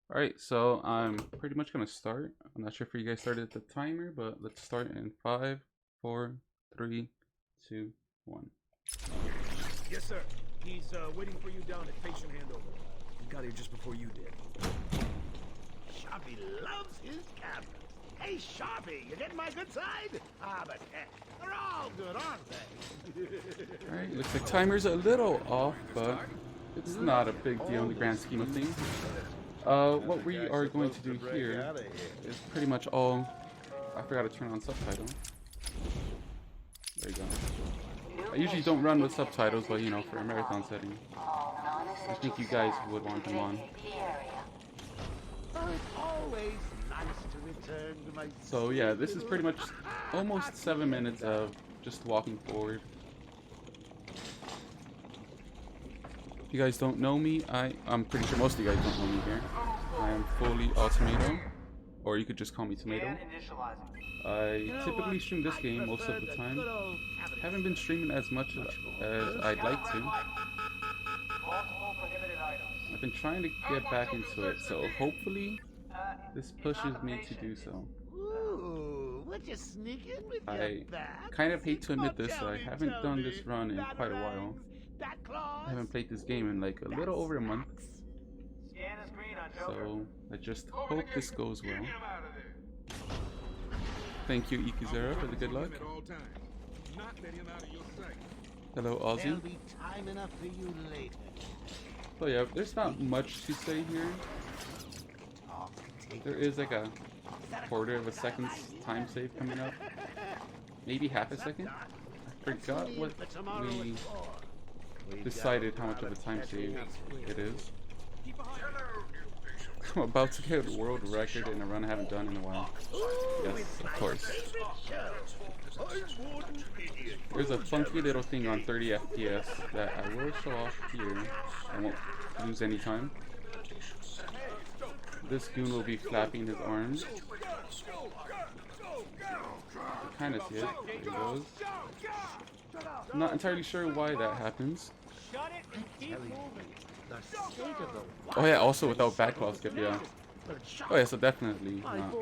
Alright, so I'm pretty much gonna start. I'm not sure if you guys started the timer, but let's start in 5, 4, 3, 2, 1. Yes, sir. He's waiting for you down at patient handover. He got here just before you did. Sharpie loves his cameras. Hey, Sharpie, you getting my good side? Ah, but heck, they're all good, aren't they? Alright, looks like timer's a little off, but it's not a big deal in the grand scheme of things. What we are going to do here is pretty much all... I forgot to turn on subtitles. There you go. I usually don't run with subtitles, but you know, for a marathon setting, I think you guys would want them on. Oh, it's always nice to return to my... So yeah, this is pretty much almost 7 minutes of just walking forward. If you guys don't know me, I'm pretty sure most of you guys don't know me here. I am FullyAutomato, or you could just call me Tomato. I typically stream this game most of the time. Haven't been streaming as much as I'd like to. I've been trying to get back into it, so hopefully this pushes me to do so. Ooh, would you sneak in with I kind of hate to admit this, I haven't done this run in quite a while. I haven't played this game in like a little over a month. So I just hope this goes well. Thank you, Ikizera, for the good luck. Hello, Ozzy. So yeah, there's not much to say here. There is like a quarter of a second's time save coming up. Maybe half a second? I forgot what we decided how much of a time save it is. I'm about to get a world record in a run I haven't done in a while. Yes, of course. There's a funky little thing on 30 FPS that I will show off here. I won't lose any time. This goon will be flapping his arms. You kind of see it. There he goes. I'm not entirely sure why that happens. Oh yeah, also without backfall skip, yeah. Oh yeah, so definitely not.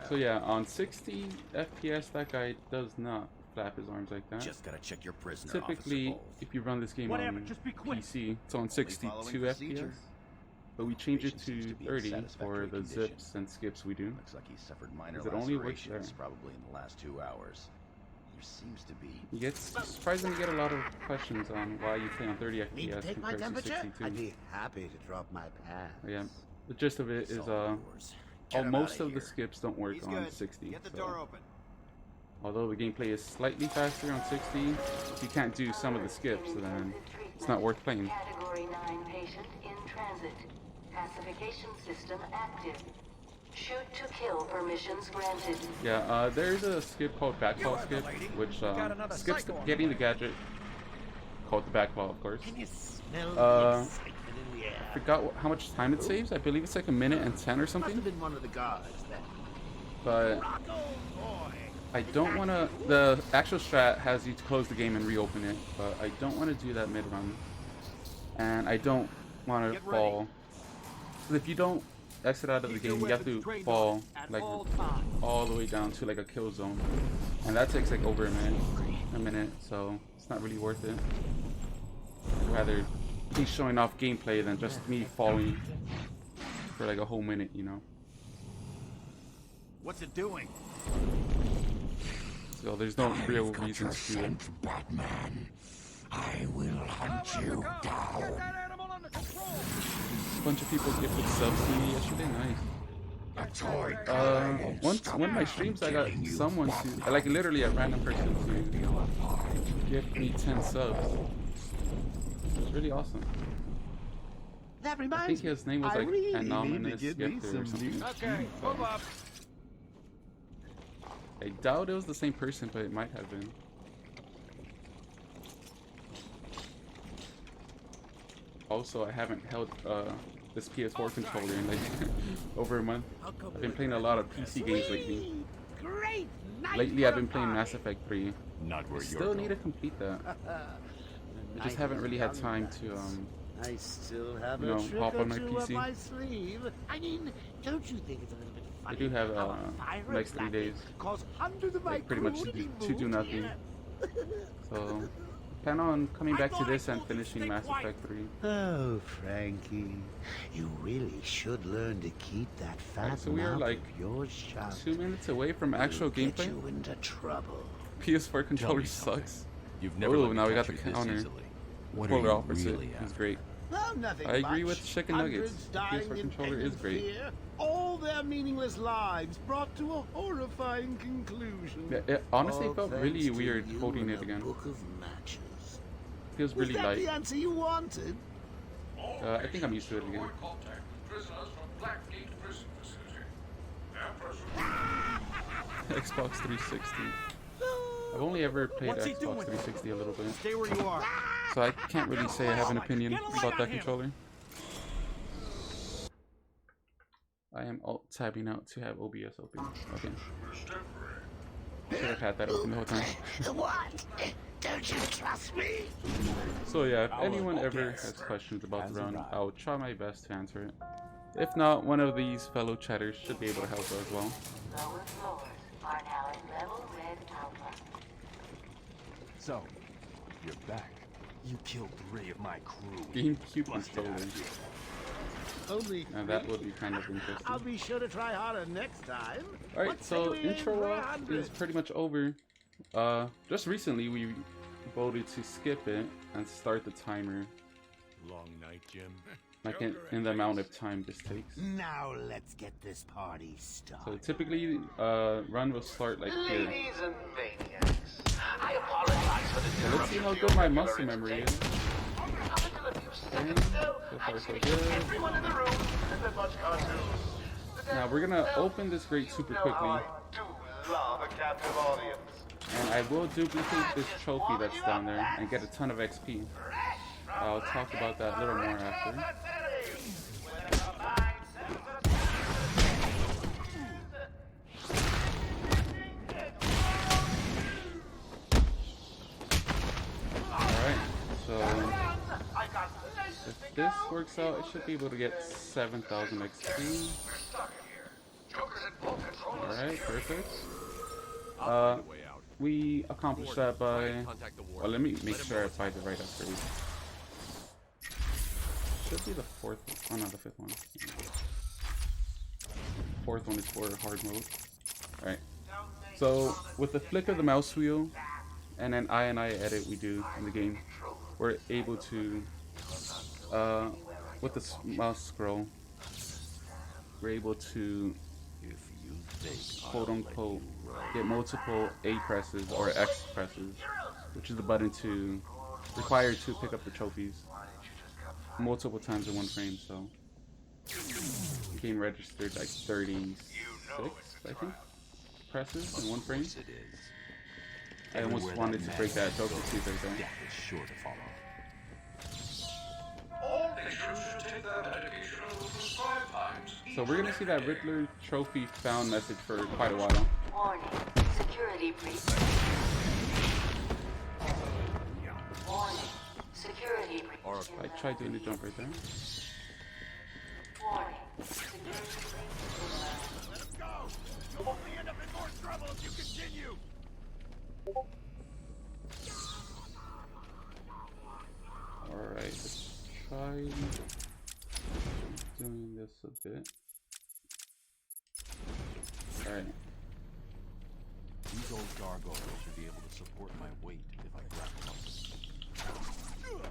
So yeah, on 60 FPS, that guy does not flap his arms like that. Just gotta check your prisoner, Typically, if you run this game on PC, it's on 62 FPS. But we change it to 30 for the zips and skips we do. Looks like he suffered minor It only works there. lacerations probably in the last 2 hours. There seems to be... You get surprisingly get a lot of questions on why you play on 30 FPS compared to 62. I'd be happy to drop my pants. Yeah, the gist of it is most of the skips don't work on 60. Get the door open. Although the gameplay is slightly faster on 60, if you can't do some of the skips, then it's not worth playing. Category 9 patient in transit. Pacification system active. Shoot to kill permissions granted. Yeah, there's a skip called backfall skip, which skips getting the gadget, called the backfall, of course. I forgot how much time it saves. I believe it's like 1:10 or something. But I don't want to... The actual strat has you to close the game and reopen it, but I don't want to do that mid-run. And I don't want to fall. So if you don't exit out of the game, you have to fall like all the way down to like a kill zone. And that takes like over a minute, so it's not really worth it. I'd rather be showing off gameplay than just me falling for like a whole minute, you know. What's it doing? So there's no real reason to do it. Batman, I will hunt you down. A bunch of people gifted subs to me yesterday. Nice. One of my streams, I got someone to, like literally a random person to gift me 10 subs. It's really awesome. That I reminds think his name was like Anonymous Gifter or something. Okay, hold up. I doubt it was the same person, but it might have been. Also, I haven't held this PS4 controller in like over a month. I've been playing a lot of PC games lately. Lately, I've been playing Mass Effect 3. I still need to complete that. I just haven't really had time to I still have you know, a trick hop or on my two up PC. my sleeve. I mean, don't you think it's a little bit I funny? do have how a fire next 3 black days, caused hundreds of my like pretty much crew to do moved nothing. here. So plan on coming back to this and finishing Mass Effect 3. Oh, Frankie, you really should learn to keep that fat Alright, so we are mouth like of yours shut. 2 minutes away from actual Get gameplay. you into trouble. PS4 controller sucks. You've never Oh, let me now we got catch the you this counter. easily. What are Polar you opposite. really He's after? great. Well, nothing I agree much. with chicken nuggets. Hundreds The dying PS4 in controller pain is and great. fear. All their meaningless lives brought to a horrifying conclusion. Yeah, it honestly All felt thanks really to weird you holding and it a again. book of matches. Feels Was really that light. the answer you wanted? I think I'm used to it again. Xbox 360. I've only ever played What's he Xbox doing? 360 a little bit, Stay where you are. so I can't really say I have an opinion Get a light about on that him. controller. I am alt tabbing out to have OBS open. Okay. Should have had that open the whole time. What? Don't you trust me? So yeah, if anyone ever has questions about the run, I'll try my best to answer it. If not, one of these fellow chatters should be able to help as well. Lower floors are now at level red alpha. So, you're back. You killed 3 of my crew. GameCube is stolen. Only Now that would be kind of interesting. I'll be sure to try harder next time. Alright, What say so we aim intro for walk 100? is pretty much over. Just recently we voted to skip it and start the timer, Long night, Jim. like in the amount of time this takes. Now let's get this party So started. typically, run will start like here. Ladies and maniacs, I apologize for the So let's see how good my muscle memory is. And so far so good. Everyone in the room has been much cartoons. Now we're gonna open this grate super quickly, I do love a captive audience. and I will duplicate this trophy that's down there and get a ton of XP. I'll talk about that a little more after. Alright, so if this works out, I should be able to get 7,000 XP. Alright, perfect. We accomplished that by... Well, let me make sure I buy the right upgrade. Should be the 4th... Oh no, the 5th one. 4th one is for hard mode. Alright. So, with the flick of the mouse wheel, and then I edit we do in the game, we're able to... with the mouse scroll, we're able to quote unquote get multiple A presses or X presses, which is the button to required to pick up the trophies multiple times in one frame. So the game registered like 36, I think, presses in one frame. I almost wanted to break that joke to right there. Death is sure to follow. So we're gonna see that Riddler trophy found message for quite a while. Warning. Security breach. Warning. Security breach. I tried doing the jump right there. Warning. Security breach. Let him go! You'll only end up in more trouble if you continue! Alright, let's try doing this a bit. Alright. These old gargoyles should be able to support my weight if I grapple them.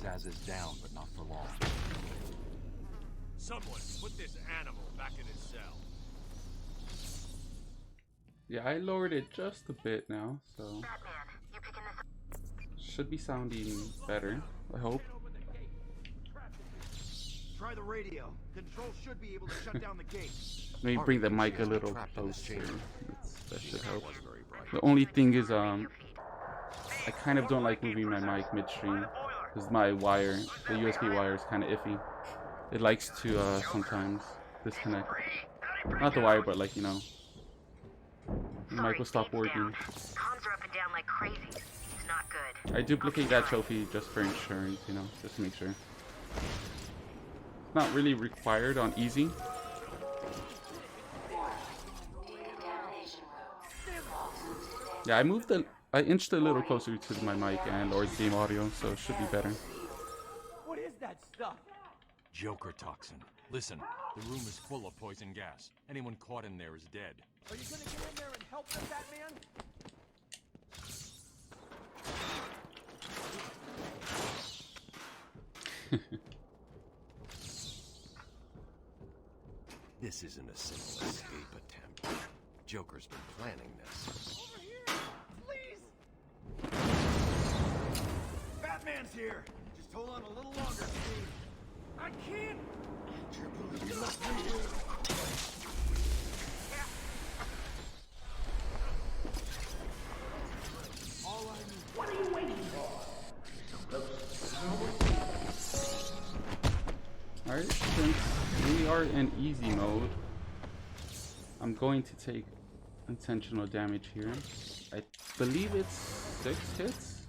Zaz is down, but not for long. Someone put this animal back in his cell. Yeah, I lowered it just a bit now, so should be sounding better, I hope. Try the radio. Control should be able to shut down the gate. Let me bring the mic a little closer. That should help. The only thing is, I kind of don't like moving my mic midstream because my wire, the USB wire, is kind of iffy. It likes to sometimes disconnect. Not the wire, but like, you know, the mic will stop working. Comms are up and down like crazy. not good. I duplicate that trophy just for insurance, you know, just to make sure. It's not really required on easy. Yeah, I inched a little closer to my mic and or game audio, so it should be better. What is that stuff? Joker toxin. Listen, the room is full of poison gas. Anyone caught in there is dead. Are you gonna get in there and help them, Batman? This isn't a simple escape attempt. Joker's been planning this. Over here! Please! Batman's here. Just hold on a little longer, Steve. I can't! You left me here. All I need. What are you waiting for? Alright, since we are in easy mode, I'm going to take intentional damage here. I believe it's 6 hits?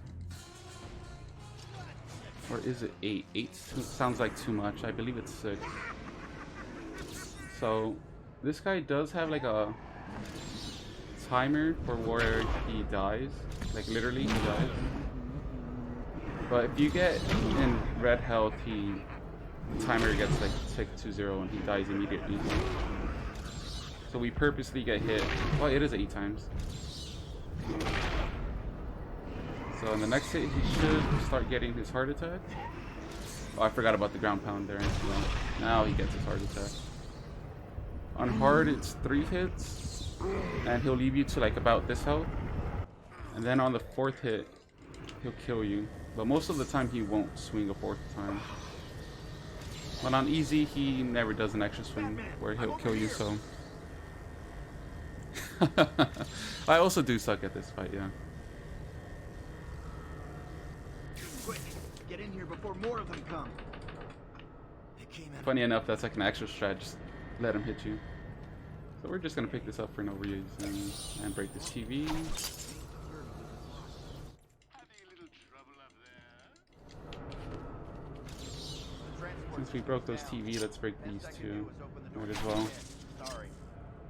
Or is it 8? 8 sounds like too much. I believe it's 6. So, this guy does have like a timer for where he dies. Like literally he dies. But if you get in red health, the timer gets like ticked to 0 and he dies immediately. So we purposely get hit. Well, it is 8 times. So in the next hit, he should start getting his heart attack. Oh, I forgot about the ground pound there. Now he gets his heart attack. On hard, it's 3 hits, and he'll leave you to like about this health. And then on the 4th hit, he'll kill you. But most of the time, he won't swing a 4th time. But on easy, he never does an extra swing where he'll kill you, so... I also do suck at this fight, yeah. Quick, get in here before more of them come. Funny enough, that's like an extra strat, just let him hit you. So we're just gonna pick this up for no reason and break this TV. Since we broke those TV, let's break these two. Might as well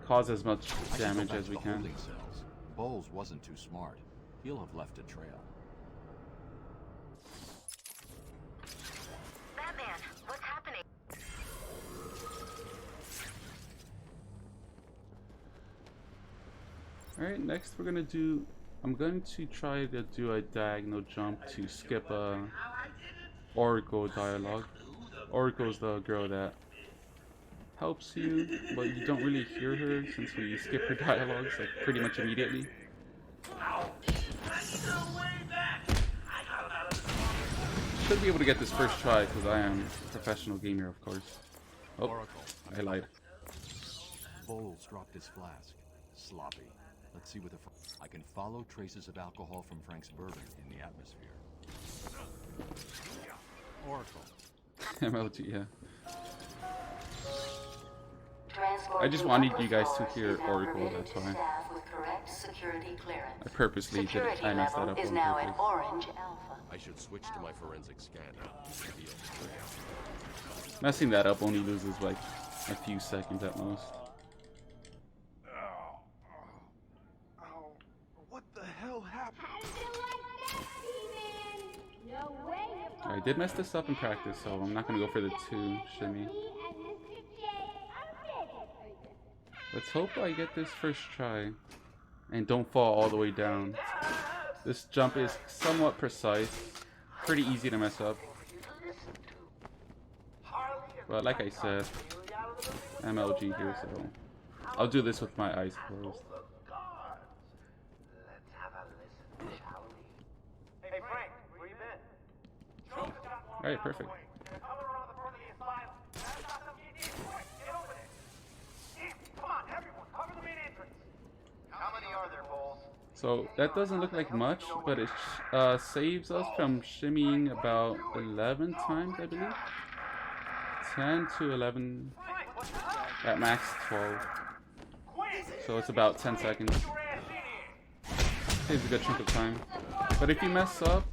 cause as much damage as we can. Bowles wasn't too smart. He'll have left a trail. Batman, what's happening? Alright, next we're gonna do... I'm going to try to do a diagonal jump to skip a Oracle dialogue. Oracle's the girl that helps you, but you don't really hear her since we skip her dialogues like pretty much immediately. Should be able to get this first try because I am a professional gamer, of course. Oh, I lied. Bowles dropped his flask. Sloppy. Let's see what the... I can follow traces of alcohol from Frank's bourbon in the atmosphere. Oracle. MLG, yeah. I just wanted you guys to hear Oracle, that's why. I purposely did it. I messed that up is on now at purpose. Orange Alpha. I should switch to my forensic scan now. Messing that up only loses like a few seconds at most. What the hell happened? I did mess this up in practice, so I'm not gonna go for the 2 shimmy. Let's hope I get this first try and don't fall all the way down. This jump is somewhat precise, pretty easy to mess up. But like I said, MLG here, so I'll do this with my eyes closed. Hey Frank, where you been? Alright, perfect. So that doesn't look like much, but it saves us from shimmying about 11 times, I believe. 10 to 11, at max 12. So it's about 10 seconds. Saves a good chunk of time. But if you mess up,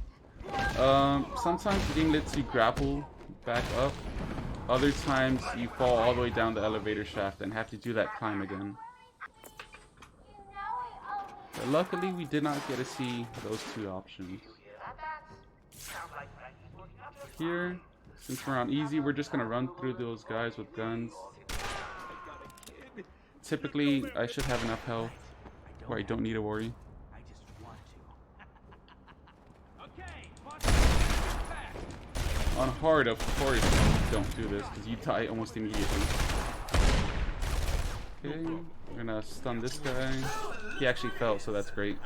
sometimes the game lets you grapple back up. Other times you fall all the way down the elevator shaft and have to do that climb again. But luckily we did not get to see those two options. Here, since we're on easy, we're just gonna run through those guys with guns. Typically, I should have enough health where I don't need to worry. On hard, of course, don't do this because you die almost immediately. Okay, we're gonna stun this guy. He actually fell, so that's great.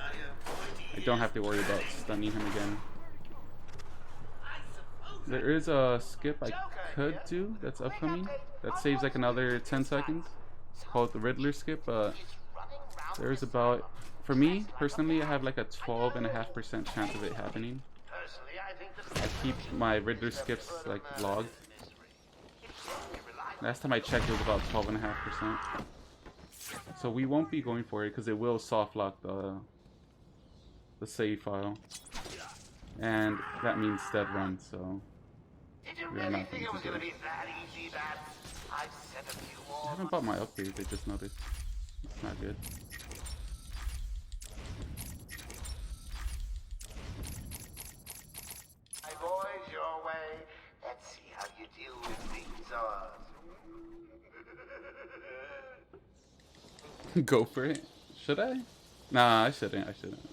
I don't have to worry about stunning him again. There is a skip I could do that's upcoming that saves like another 10 seconds. It's called the Riddler skip, but there's about, for me personally, I have like a 12.5% chance of it happening. I keep my Riddler skips like logged. Last time I checked it was about 12.5%. So we won't be going for it because it will soft lock the save file. And that means dead run, so we're not going to do it. I haven't bought my upgrades, I just noticed. It's not good. My boys, your way. Let's see how you deal with things. Go for it. Should I? Nah, I shouldn't. I shouldn't.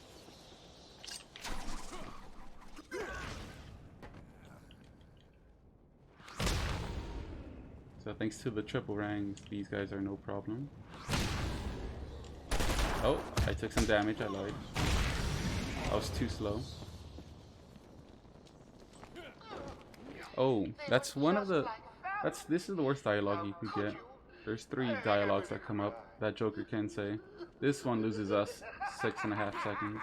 So thanks to the triple ranks, these guys are no problem. Oh, I took some damage. I lied. I was too slow. Oh, that's one of the... This is the worst dialogue you could get. There's 3 dialogues that come up that Joker can say. This one loses us 6.5 seconds.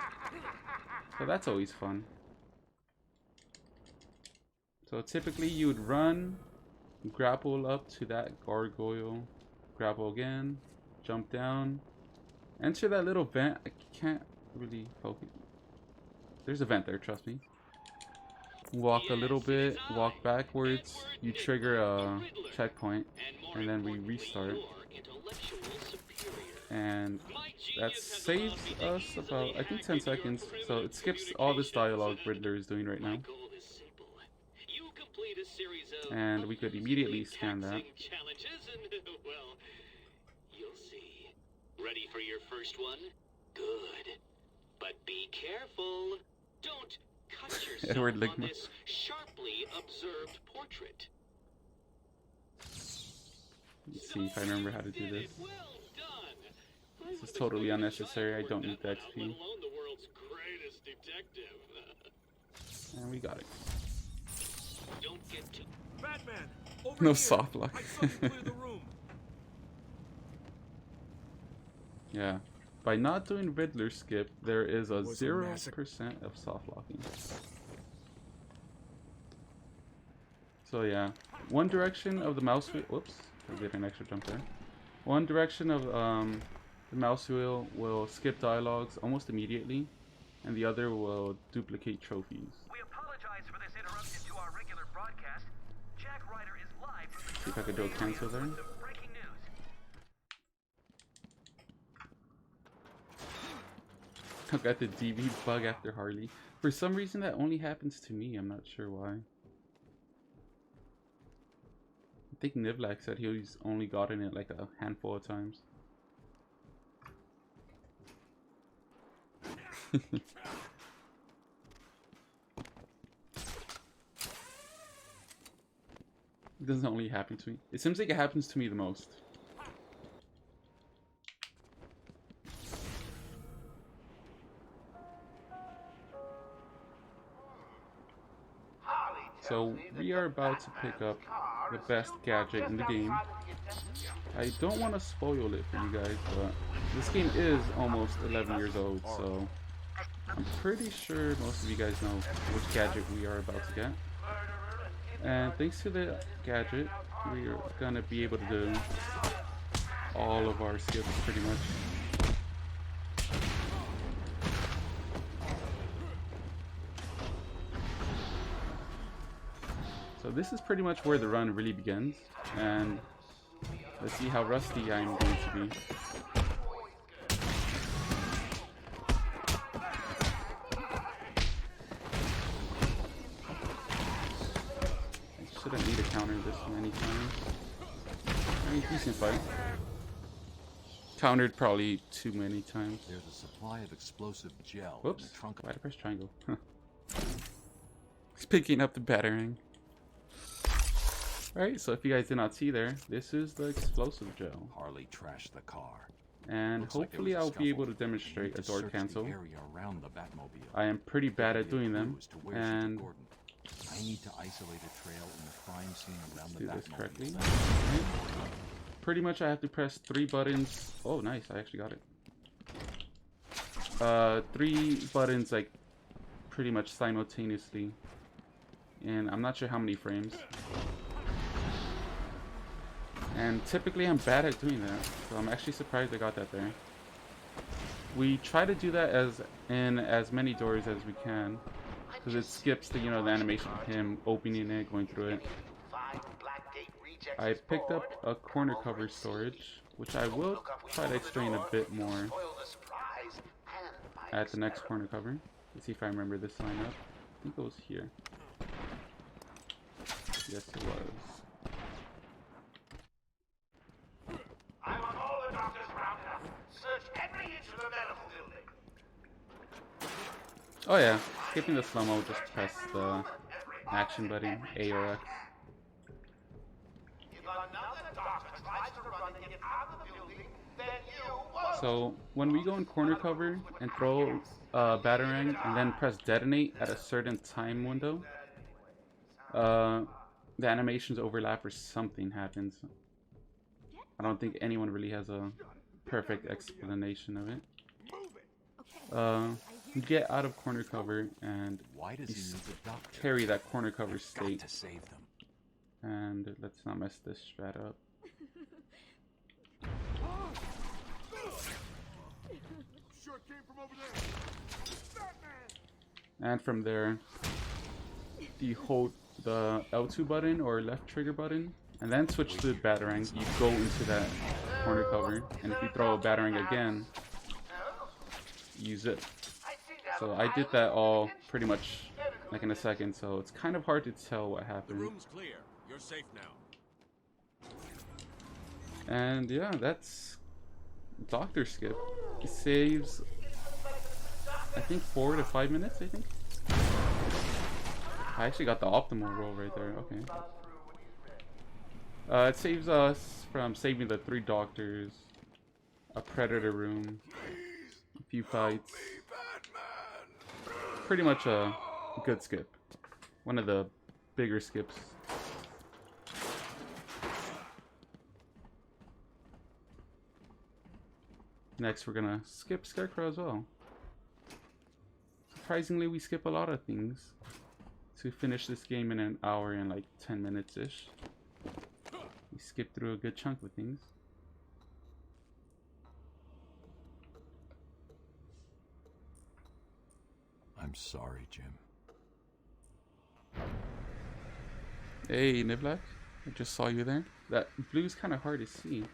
So that's always fun. So typically you would run, grapple up to that gargoyle, grapple again, jump down, enter that little vent. I can't really focus. There's a vent there, trust me. Walk a little bit, walk backwards, you trigger a checkpoint, and then we restart. And that saves us about, I think, 10 seconds. So it skips all this dialogue Riddler is doing right now. And we could immediately scan that. Ready for your first one? Good. But be careful. Don't cut yourself Edward on Ligma. this sharply observed portrait. Let's see if I remember how to do this. This is totally unnecessary. I don't need the XP. And we got it. Batman, over No here. soft lock. I saw you clear the room. Yeah. By not doing Riddler skip, there is a Was a 0% of soft locking. So yeah, one direction of the mouse wheel. Whoops, I did an extra jump there. One direction of the mouse wheel will skip dialogues almost immediately, and the other will duplicate trophies. We apologize for this interruption to our regular broadcast. Jack Ryder is live from the See if I could do a cancel there. breaking news. I got the DB bug after Harley. For some reason that only happens to me, I'm not sure why. I think Nivlak said he's only gotten it like a handful of times. It doesn't only happen to me. It seems like it happens to me the most. So we are about to pick up the best gadget in the game. I don't want to spoil it for you guys, but this game is almost 11 years old, so I'm pretty sure most of you guys know which gadget we are about to get. And thanks to the gadget, we are gonna be able to do all of our skips pretty much. this is pretty much where the run really begins, and let's see how rusty I'm going to be. I shouldn't need to counter this many times. I mean, decent fight. Countered probably too many times. There's a supply of explosive gel Whoops. in the trunk. Why did I press triangle? He's picking up the battering. Alright, so if you guys did not see there, this is the explosive gel. Harley trashed the car. And Looks like hopefully there was I'll a be able scuffle. to demonstrate a Need to door search cancel. the area around the Batmobile. I am pretty bad at There may doing be them. clues to where she took And Gordon. I need to isolate a trail in the crime scene around do the this Batmobile. correctly. Pretty much I have to press 3 buttons. Oh, nice. I actually got it. 3 buttons like pretty much simultaneously. And I'm not sure how many frames. And typically I'm bad at doing that. So I'm actually surprised I got that there. We try to do that in as many doors as we can. Because it skips the, the animation of him opening it, going through it. I picked up a corner cover storage, which I will try to explain a bit more at the next corner cover. Let's see if I remember this line up. I think it was here. Yes, it was. I want all the doctors rounded up. Search every inch of the medical building. Oh yeah, skipping the slow-mo, just press the action button, A or X. If another doctor tries to run and get out of the building, then you won't. So when we go in corner cover and throw batarang and then press detonate at a certain time window, the animations overlap or something happens. I don't think anyone really has a perfect explanation of it. You get out of corner cover and Why does you he need the doctor? carry that corner cover Got state. to save them. And let's not mess this strat up. And from there, you hold the L2 button or left trigger button, and then switch to batarang. You go into that corner cover, and if you throw a batarang again, you zip. So I did that all pretty much like in a second, so it's kind of hard to tell what happened. The room's clear. You're safe now. And yeah, that's Doctor Skip. It saves, I think, 4 to 5 minutes, I think. I actually got the optimal roll right there, okay. It saves us from saving the 3 doctors, a predator room, a few fights. Pretty much a good skip. One of the bigger skips. Next we're gonna skip Scarecrow as well. Surprisingly, we skip a lot of things to finish this game in an hour and like 10 minutes ish. We skip through a good chunk of things. I'm sorry, Jim. Hey, Niblack, I just saw you there. That blue's kind of hard to see.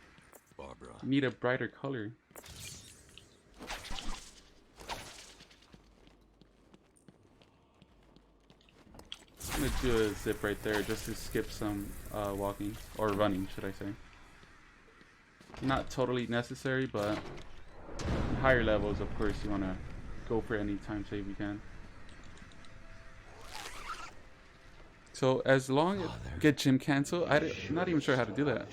Barbara. You need a brighter color. I'm gonna do a zip right there just to skip some walking, or running, should I say. Not totally necessary, but in higher levels, of course, you want to go for any time save you can. So as long as get Jim cancel, I'm not even sure how to do that.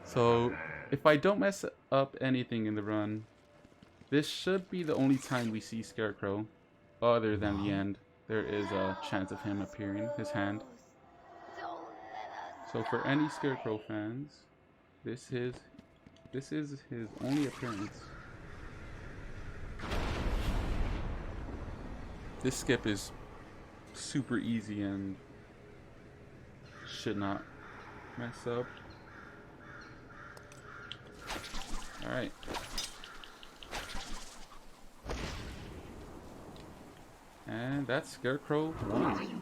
So if I don't mess up anything in the run, this should be the only time we see Scarecrow, other than the end. There is a chance of him appearing, his hand. So for any Scarecrow fans, this is his only appearance. This skip is super easy and should not mess up. Alright. And that's Scarecrow 1.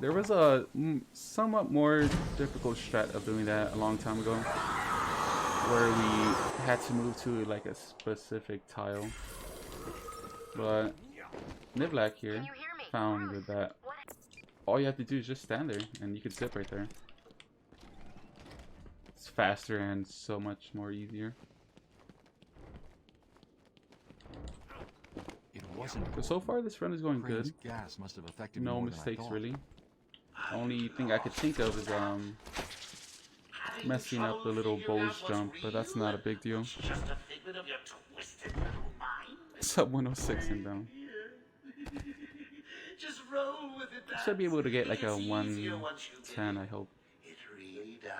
There was a somewhat more difficult strat of doing that a long time ago, where we had to move to like a specific tile. But Nivlak here found that all you have to do is just stand there and you could zip right there. It's faster and so much more easier. It wasn't. So far this run is going Crane's good. gas must have affected me No more than I mistakes thought. really. Only thing I could think of is messing up the little bulge jump, but that's not a big deal. Just a figment of your twisted little mind. Sub 106 and down. Just roll with it. Should be able to get like a It's easier once you get 110, it. I hope. It really does.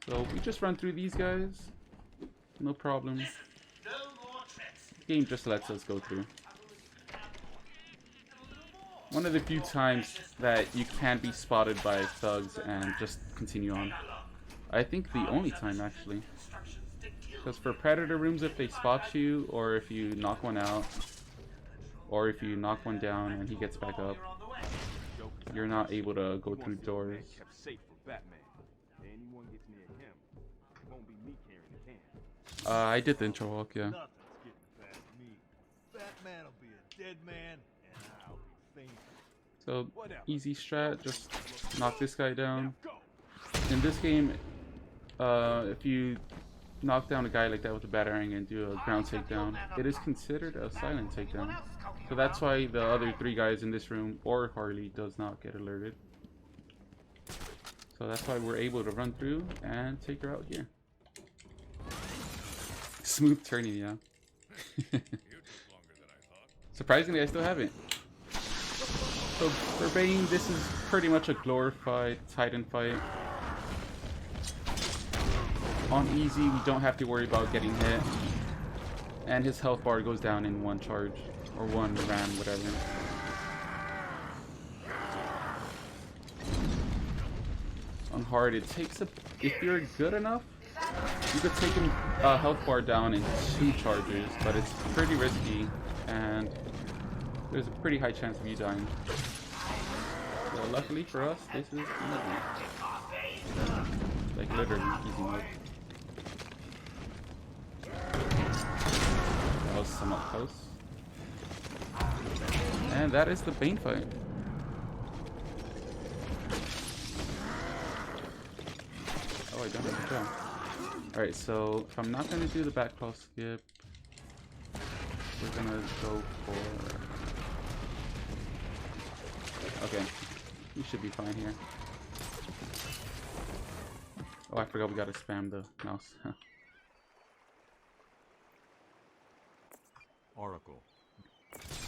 So we just run through these guys, no problem. Listen, no more tricks. Game just lets us go through. One of the few times that you can be spotted by thugs and just continue on. I think the only time actually. Because for predator rooms, if they spot you, or if you knock one out, or if you knock one down and he gets back up, you're not able to go through doors. I did the intro walk, yeah. Nothing's getting past me. Batman will be a dead man, and I'll be famous. So, easy strat, just knock this guy down. In this game, if you knock down a guy like that with a batarang and do a ground takedown, it is considered a silent takedown. So that's why the other 3 guys in this room, or Harley, does not get alerted. So that's why we're able to run through and take her out here. Smooth turning, yeah. Surprisingly, I still have it. So for Bane, this is pretty much a glorified Titan fight. On easy, we don't have to worry about getting hit. And his health bar goes down in 1 charge. Or 1 ram, whatever. On hard, it takes a... If you're good enough, you could take a health bar down in 2 charges. But it's pretty risky. And there's a pretty high chance of you dying. So luckily for us, this is easy. Like literally easy mode. That was somewhat close. And that is the Bane fight. Oh, I don't have to go. Alright, so if I'm not going to do the back claw skip, we're going to go for... Okay, we should be fine here. Oh, I forgot we got to spam the mouse. Oracle.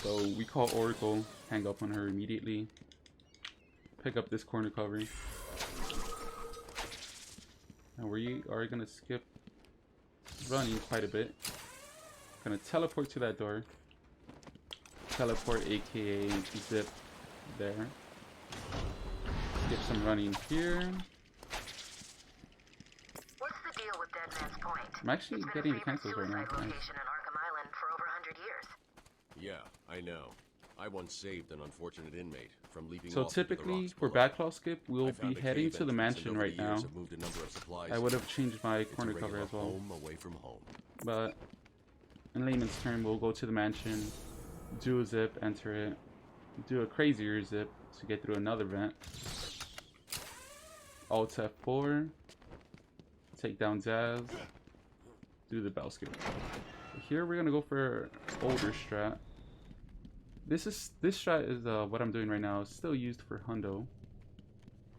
So we call Oracle, hang up on her immediately, pick up this corner cover, and we are gonna skip running quite a bit. Gonna teleport to that door, teleport aka zip there, skip some running here. What's the deal with Dead Man's Point? I'm actually getting the cancels right now. Nice. Location in Arkham Island for over 100 years. Yeah, I know. I once saved an unfortunate inmate from leaping So off into the typically rocks for below. backlaw skip, we'll I be found a heading cave to the entrance, mansion and over right the now. years have moved a number of supplies I would have here. changed my It's a corner regular cover as well. home away from home. But in layman's term, we'll go to the mansion, do a zip, enter it, do a crazier zip to get through another vent. Alt F4, take down Zaz, do the bell skip. Here we're gonna go for older strat. This strat is what I'm doing right now. It's still used for Hundo.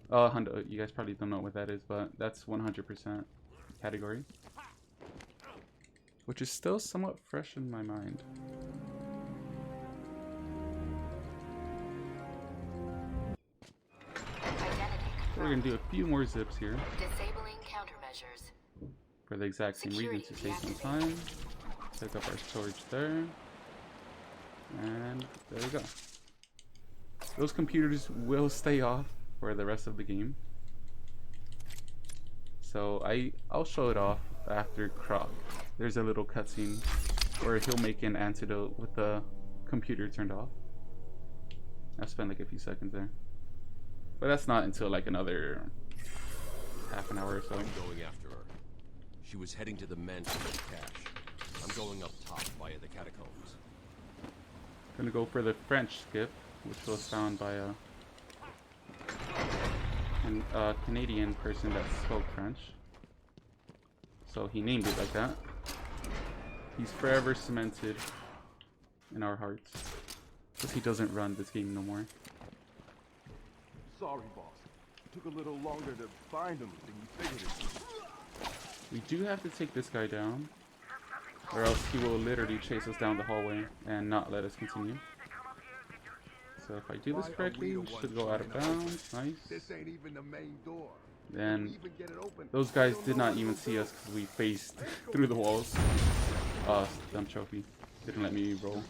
Hundo, you guys probably don't know what that is, but that's 100% category, which is still somewhat fresh in my mind. We're gonna do a few more zips here Disabling countermeasures. for the exact same reason, to save some time. Pick up our storage there, and there we go. Those computers will stay off for the rest of the game, so I'll show it off after Croc. There's a little cutscene Or he'll make an antidote with the computer turned off. I spent like a few seconds there. But that's not until like another half an hour or so. I'm going after her. She was heading to the mansion of cash. I'm going up top via the catacombs. Gonna go for the French skip, which was found by a Canadian person that spoke French. So he named it like that. He's forever cemented in our hearts. Because he doesn't run this game no more. Sorry, boss. Took a little longer to find him than you figured it. We do have to take this guy down, or else he will literally chase us down the hallway and not let us continue. So if I do this correctly, we should go out of bounds. Nice. This ain't even the main door. Then those guys did not even see us because we faced through the walls. Dumb trophy. Didn't let me roll.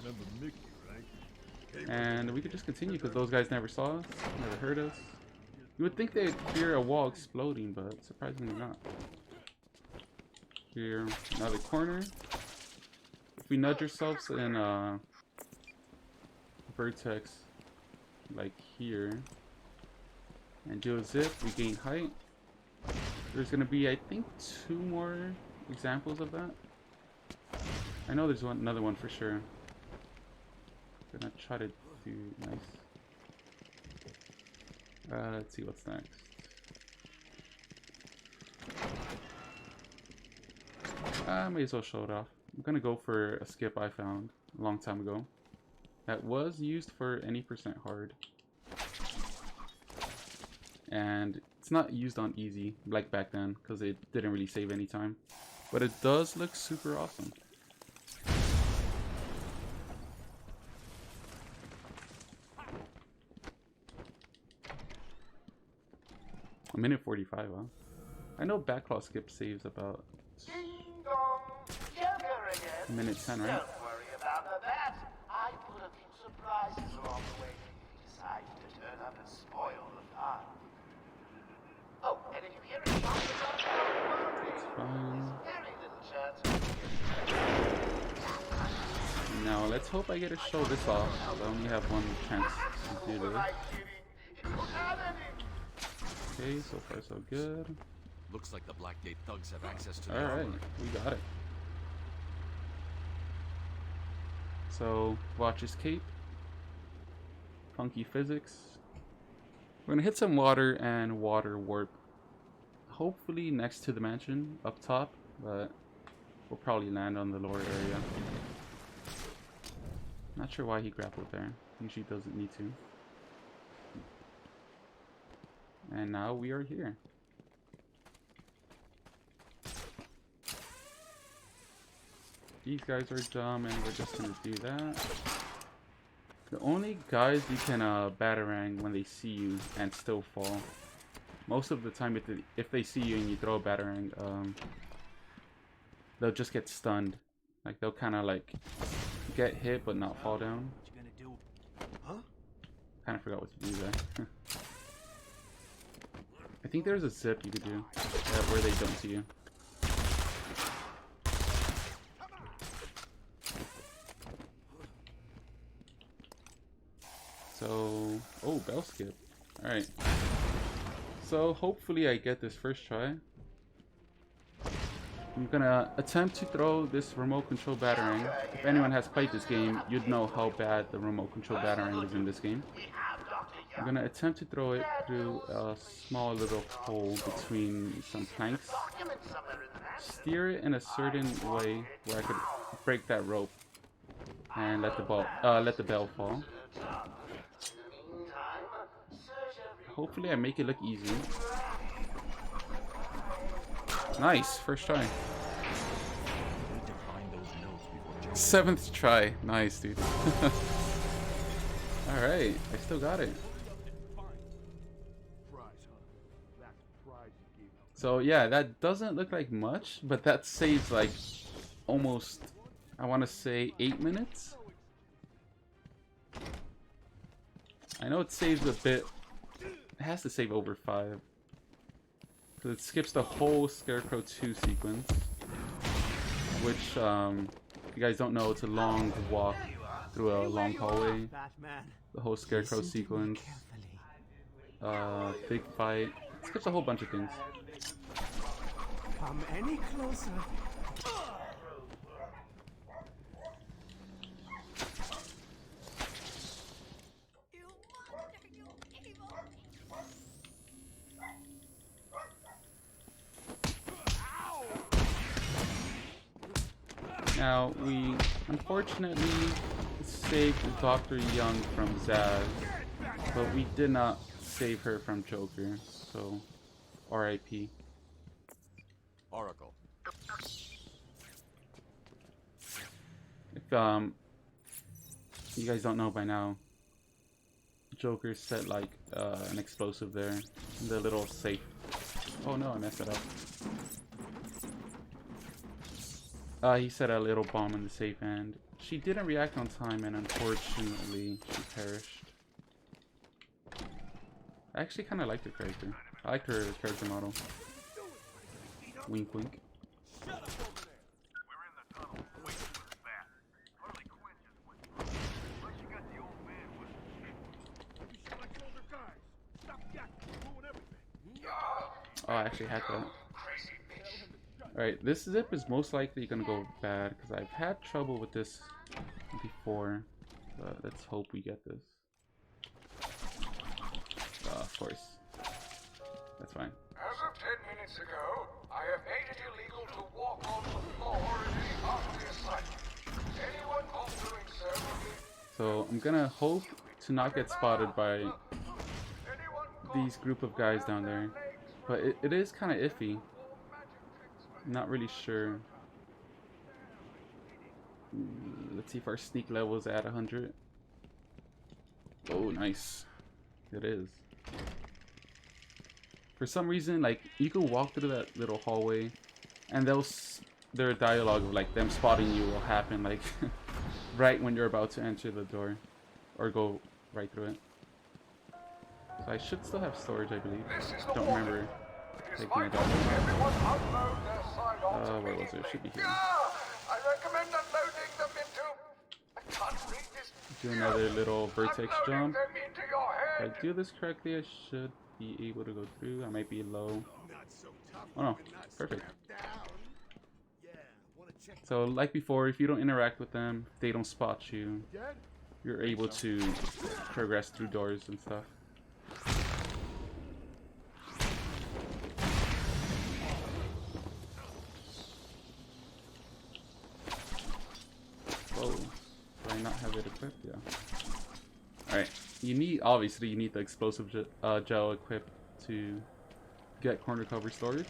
And we could just continue because those guys never saw us, never heard us. You would think they'd hear a wall exploding, but surprisingly not. Here, another corner. If we nudge ourselves in vertex, like here, and do a zip, we gain height. There's gonna be, I think, 2 more examples of that. I know there's another one for sure. Gonna try to do nice. Let's see what's next. I may as well show it off. I'm gonna go for a skip I found a long time ago. That was used for any percent hard. And it's not used on easy like back then because it didn't really save any time. But it does look super awesome. A minute 45, huh? I know backlaw skip saves about a minute 10, right? Don't worry about that. I put a few surprises along the way if you decide to turn up and spoil the fun. Oh, and if you hear a shot, very little chance. Now let's hope I get to show this off. I only have one chance to do this. Okay, so far so good. Looks like the Blackgate thugs have access to the Alright, armory. we got it. So, watch his cape. Funky physics. We're gonna hit some water and water warp. Hopefully next to the mansion, up top, but we'll probably land on the lower area. Not sure why he grappled there. Usually doesn't need to. And now we are here. These guys are dumb and we're just gonna do that. The only guys you can batarang when they see you and still fall. Most of the time if they see you and you throw a batarang, they'll just get stunned. Like they'll kinda like get hit but not fall down. What you gonna do? Huh? Kinda forgot what to do there. I think there's a zip you could do where they don't see you. So, oh, bell skip. Alright. So, hopefully I get this first try. I'm gonna attempt to throw this remote control batarang. If anyone has played this game, you'd know how bad the remote control batarang is in this game. I'm gonna attempt to throw it through a small little hole between some planks. Steer it in a certain way where I could break that rope and let the bell fall. Hopefully I make it look easy. Nice, first try. 7th try. Nice, dude. Alright, I still got it. So yeah, that doesn't look like much, but that saves like almost, I want to say 8 minutes. I know it saves a bit. It has to save over 5. Because it skips the whole Scarecrow 2 sequence. Which If you guys don't know, it's a long walk through a long hallway. The whole Scarecrow sequence. Big fight. It skips a whole bunch of things. Come any closer. Now, we unfortunately saved Dr. Young from Zaz, but we did not save her from Joker, so R.I.P. Oracle. If you guys don't know by now, Joker set like an explosive there in the little safe. Oh no, I messed it up. He set a little bomb in the safe, and she didn't react on time, and unfortunately she perished. I actually kind of liked her character. I liked her character model. Wink wink. Oh, I actually had that. Alright, this zip is most likely gonna go bad because I've had trouble with this before. But let's hope we get this. Of course. That's fine. As of 10 minutes ago, I have made it illegal to walk on the floor in any part of the assignment. Anyone caught doing so will be... So I'm gonna hope to not get spotted by these group of guys down there. But it is kind of iffy. I'm not really sure. Let's see if our sneak level is at 100. Oh, nice. It is. For some reason, like, you can walk through that little hallway, and their dialogue of like them spotting you will happen like right when you're about to enter the door, or go right through it. So I should still have storage, I believe. Don't remember taking it out. Where was it? It should be here. I recommend unloading them into... I can't read this. Do another little vertex jump. If I do this correctly, I should be able to go through. I might be low. Oh no, perfect. So like before, if you don't interact with them, if they don't spot you, you're able to progress through doors and stuff. Whoa, do I not have it equipped? Yeah. Alright, obviously you need the explosive gel equipped to get corner cover storage.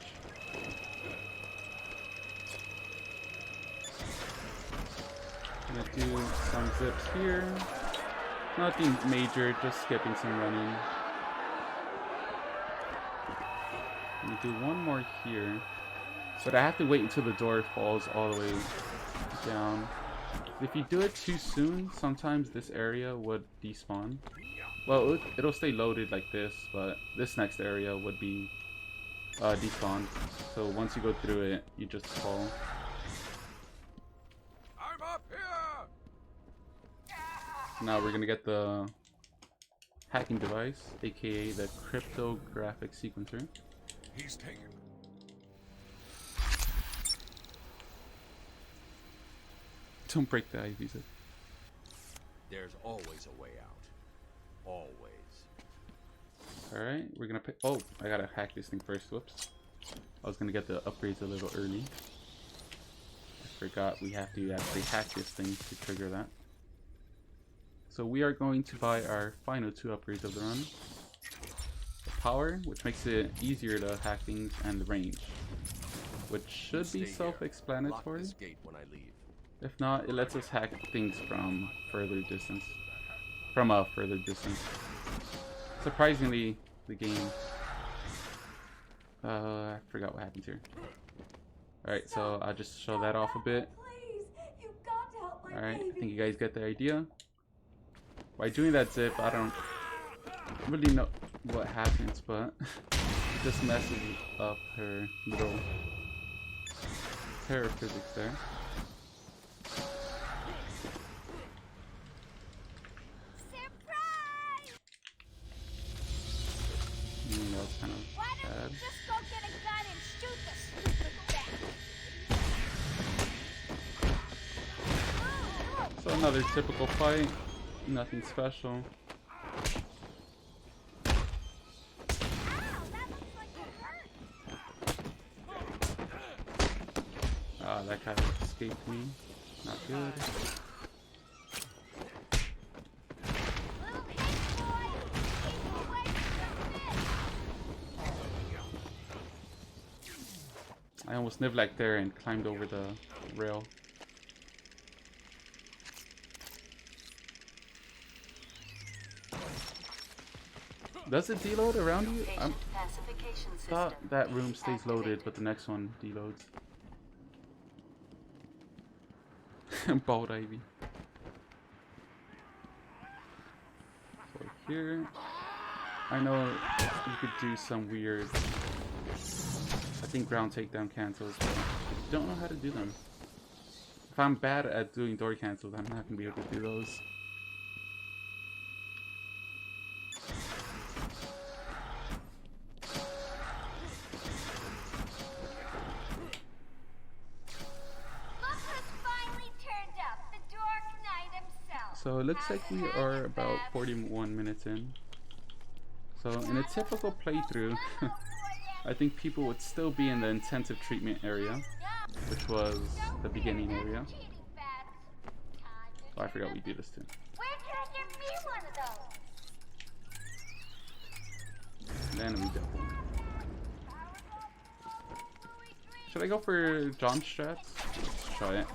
Gonna do some zips here. Nothing major, just skipping some running. Gonna do one more here. But I have to wait until the door falls all the way down. If you do it too soon, sometimes this area would despawn. Well, it'll stay loaded like this, but this next area would be despawned. So once you go through it, you just fall. I'm up here. Now we're gonna get the hacking device, aka the cryptographic sequencer. He's taken. Don't break the IV zip. There's always a way out. Always. Alright, we're gonna pick. Oh, I gotta hack this thing first. Whoops. I was gonna get the upgrades a little early. I forgot we have to actually hack this thing to trigger that. So we are going to buy our final 2 upgrades of the run. The power, which makes it easier to hack things, and the range, which should be self-explanatory. If not, it lets us hack things from further distance. From a further distance. Surprisingly, the game... I forgot what happened here. Alright, so I'll just show that off a bit. Alright, I think you guys get the idea. By doing that zip, I don't really know what happens, but it just messes up her little terror physics there. That's kind of bad. Just go get a gun and shoot the stupid bat. So another typical fight, nothing special. Ah, that guy escaped me. Not good. I almost nivlacked there and climbed over the rail. Does it deload around you? I thought that room stays loaded, but the next one deloads. Bald Ivy. So here, I know you could do some weird, I think ground takedown cancels, but I don't know how to do them. If I'm bad at doing door cancels, I'm not going to be able to do those. So it looks like we are about 41 minutes in. So in a typical playthrough, I think people would still be in the intensive treatment area, which was the beginning area. Oh, I forgot we do this too. Then we double. Should I go for John strats? Let's try it.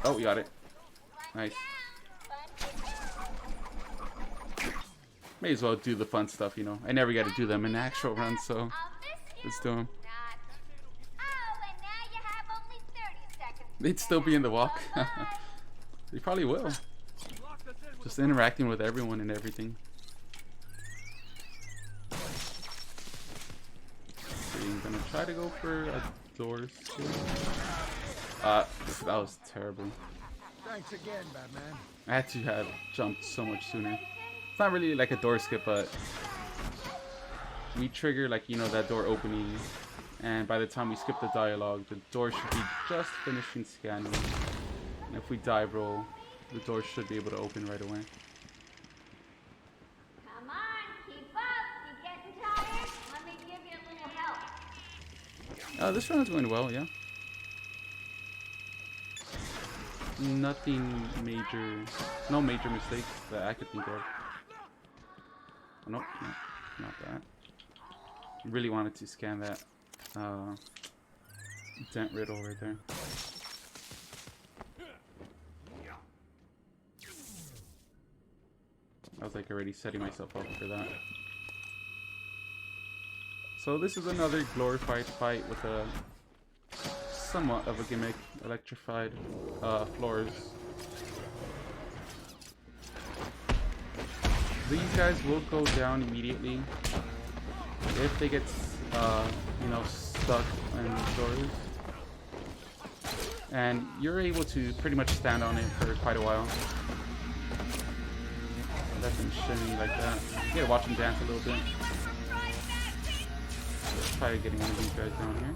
Oh, you got it. Nice. May as well do the fun stuff, you know. I never got to do them in actual runs, so let's do them. They'd still be in the walk. They probably will. Just interacting with everyone and everything. Okay, I'm gonna try to go for a door. That was terrible. Thanks again, Batman. I had to have jumped so much sooner. It's not really like a door skip, but we trigger, like, you know, that door opening, and by the time we skip the dialogue, the door should be just finishing scanning. And if we dive roll, the door should be able to open right away. Come on, keep up. You getting tired? Let me give you a little help. This round's going well, yeah. Nothing major, no major mistakes that I could think of. Oh, nope, no, not that. Really wanted to scan that dent riddle right there. I was like already setting myself up for that. So this is another glorified fight with a somewhat of a gimmick, electrified floors. These guys will go down immediately if they get, you know, stuck in the doors. And you're able to pretty much stand on it for quite a while. Let them shimmy like that. You gotta watch them dance a little bit. Let's try getting one of these guys down here.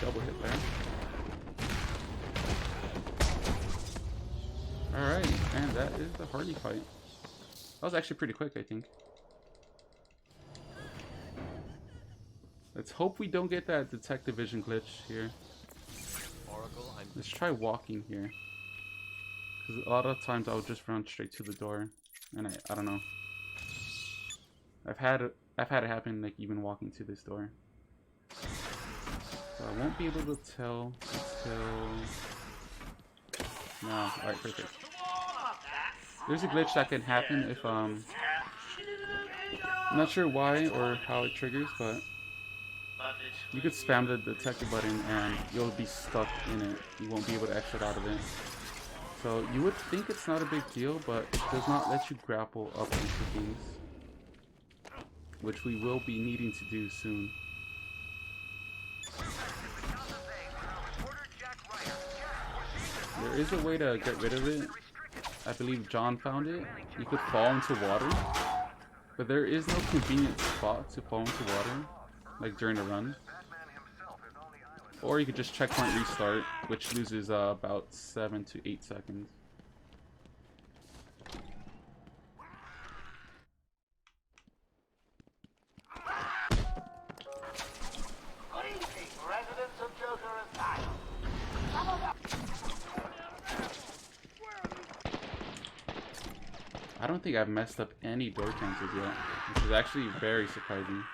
Double hit there. Alright, and that is the Harley fight. That was actually pretty quick, I think. Let's hope we don't get that detective vision glitch here. Let's try walking here. Because a lot of times I'll just run straight to the door. And I don't know. I've had it happen, like, even walking to this door. So I won't be able to tell until... No, alright, perfect. There's a glitch that can happen if, I'm not sure why or how it triggers, but you could spam the detective button and you'll be stuck in it. You won't be able to exit out of it. So you would think it's not a big deal, but it does not let you grapple up into things. which we will be needing to do soon. There is a way to get rid of it. I believe John found it. You could fall into water, but there is no convenient spot to fall into water, like during a run. Or you could just checkpoint restart, which loses about 7 to 8 seconds. Good evening, residents of Joker Asylum. I don't think I've messed up any door cancels yet, which is actually very surprising.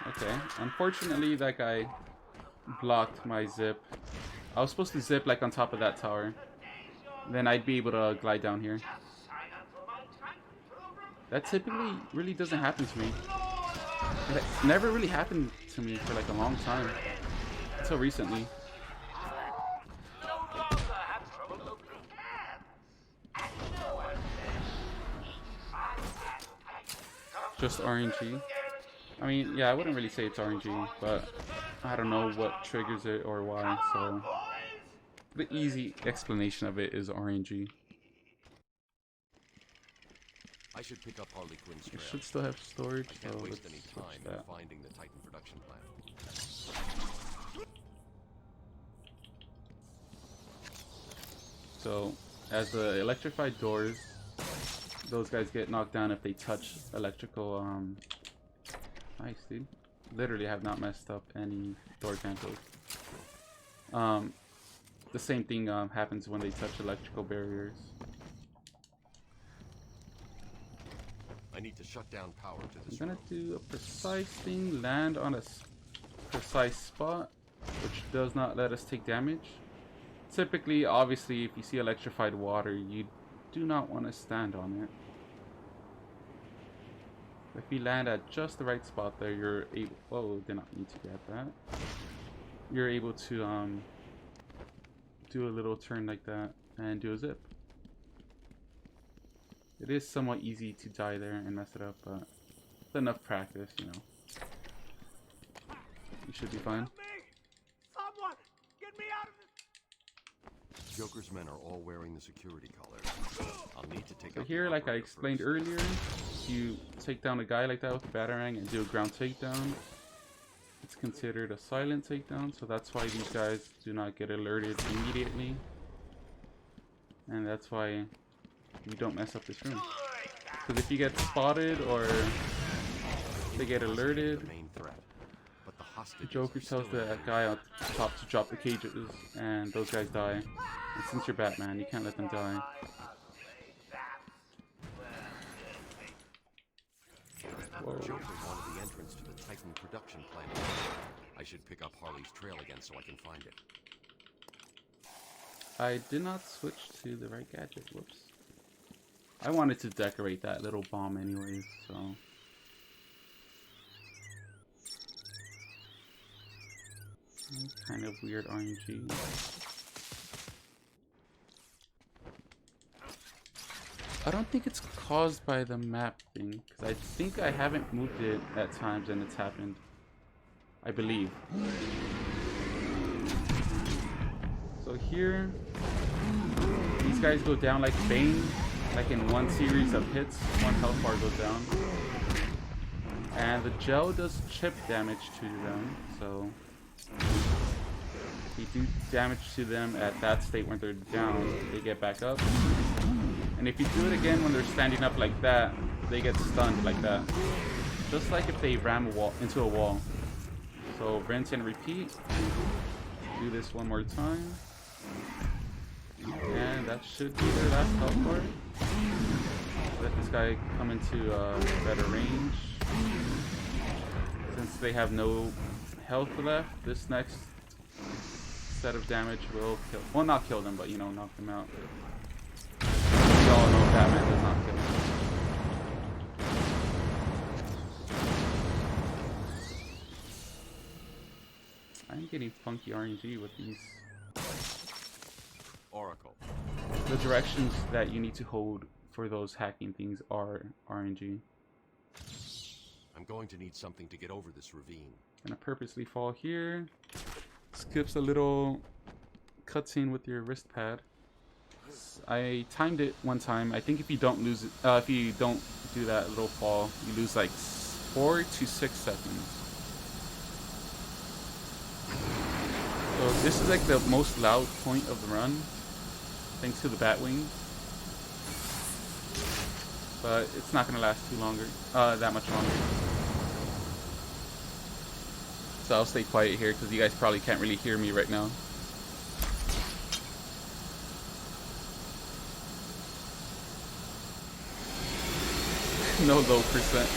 Okay, unfortunately that guy blocked my zip. I was supposed to zip like on top of that tower. Then I'd be able to glide down here. That typically really doesn't happen to me. It never really happened to me for like a long time. Until recently. Just RNG. I mean, yeah, I wouldn't really say it's RNG, but I don't know what triggers it or why, so the easy explanation of it is RNG. I should pick up Harley Quinn's trail. It should still have storage, I can't so waste let's any switch time that. in finding the Titan production plant. So, as the electrified doors, those guys get knocked down if they touch electrical, nice, dude. Literally have not messed up any door cancels. The same thing happens when they touch electrical barriers. I need to shut down power to this I'm gonna room. do a precise thing, land on a precise spot, which does not let us take damage. Typically, obviously, if you see electrified water, you do not want to stand on it. If you land at just the right spot there, you're able... Oh, did not need to grab that. You're able to do a little turn like that and do a zip. It is somewhat easy to die there and mess it up, but with enough practice, you know. You should be fine. Someone, get me out of this. Joker's men are all wearing the security colors. I'll need to take So out here, the like I operator explained first. earlier, if you take down a guy like that with a batarang and do a ground takedown, it's considered a silent takedown, so that's why these guys do not get alerted immediately. And that's why you don't mess up this room. Because if you get spotted or they get alerted, The main threat, but the the hostages Joker are tells still the guy on top to drop the cages, and those guys die. And since you're Batman, you can't let them die. Whoa. Joker wanted the entrance to the Titan production plant. I should pick up Harley's trail again so I can find it. I did not switch to the right gadget. Whoops. I wanted to decorate that little bomb anyways, so... Kind of weird RNG. I don't think it's caused by the map thing, because I think I haven't moved it at times and it's happened. I believe. So here, these guys go down like Bane, like in one series of hits, one health bar goes down. And the gel does chip damage to them, so if you do damage to them at that state when they're down, they get back up. And if you do it again when they're standing up like that, they get stunned like that. Just like if they ram into a wall. So rinse and repeat. Do this one more time. And that should be their last health bar. Let this guy come into better range. Since they have no health left, this next set of damage will kill. Well, not kill them, but you know, knock them out. We all know Batman does not kill them. I'm getting funky RNG with these. Oracle. The directions that you need to hold for those hacking things are RNG. I'm going to need something to get over this ravine. Gonna purposely fall here. Skips a little cutscene with your wrist pad. I timed it one time. I think if you don't lose it, if you don't do that little fall, you lose like 4 to 6 seconds. So this is like the most loud point of the run, thanks to the Batwing. But it's not gonna last too longer, that much longer. So I'll stay quiet here because you guys probably can't really hear me right now. No low percent.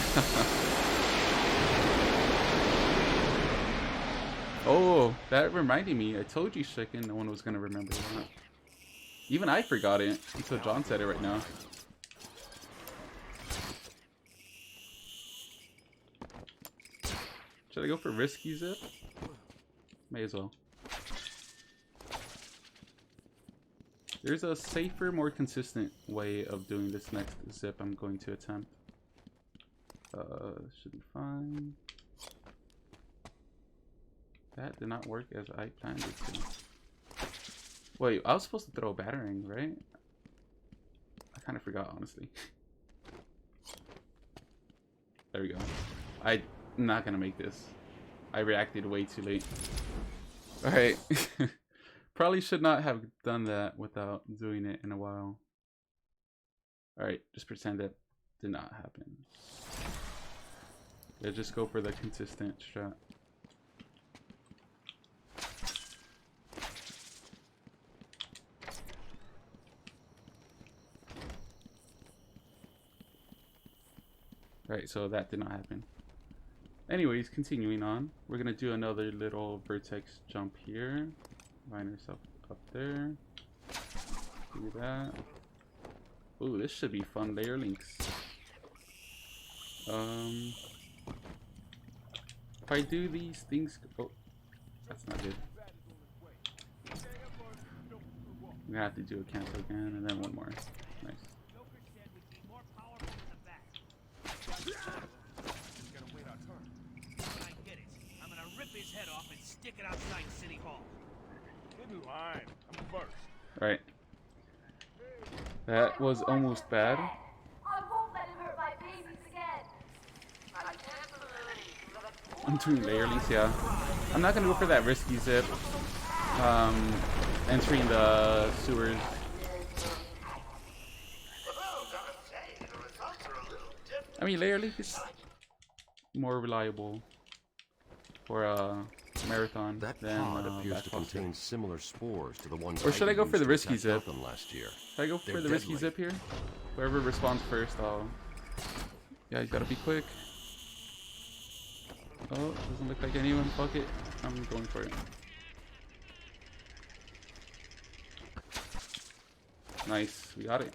Oh, that reminded me. I told you, Chicken, no one was gonna remember that. Even I forgot it until John said it right now. Should I go for risky zip? May as well. There's a safer, more consistent way of doing this next zip I'm going to attempt. Should be fine. That did not work as I planned it to. Wait, I was supposed to throw a battering, right? I kind of forgot, honestly. There we go. I'm not gonna make this. I reacted way too late. Alright. Probably should not have done that without doing it in a while. Alright, just pretend that did not happen. Yeah, just go for the consistent strat. Right, so that did not happen. Anyways, continuing on, we're gonna do another little vertex jump here. Line ourselves up there. Do that. Ooh, this should be fun. Layer links. If I do these things, oh, that's not good. I'm gonna have to do a cancel again and then one more. Nice. His head off and stick it outside City Hall. Get in line. I'm first. Right. That was almost bad. I won't let him hurt my babies again. I'm doing layer links, yeah. I'm not gonna go for that risky zip. Entering the sewers. I mean, layer link is more reliable for a marathon. That than pod appears to backfall contain zip. similar spores to the ones. Or should I go for the risky zip? Them last year. Should I go for the risky zip here? Whoever responds first, I'll. Yeah, you gotta be quick. Oh, doesn't look like anyone. Fuck it. I'm going for it. Nice, we got it.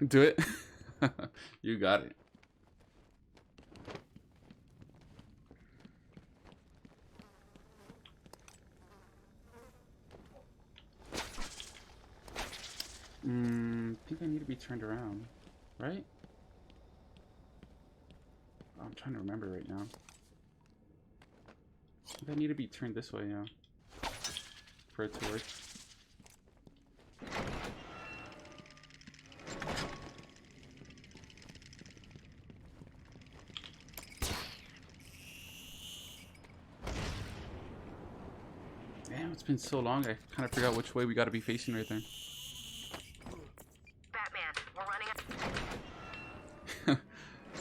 Do it. You got it. I think I need to be turned around, right? Oh, I'm trying to remember right now. I think I need to be turned this way, yeah, for it to work. Damn, it's been so long, I kind of forgot which way we got to be facing right there.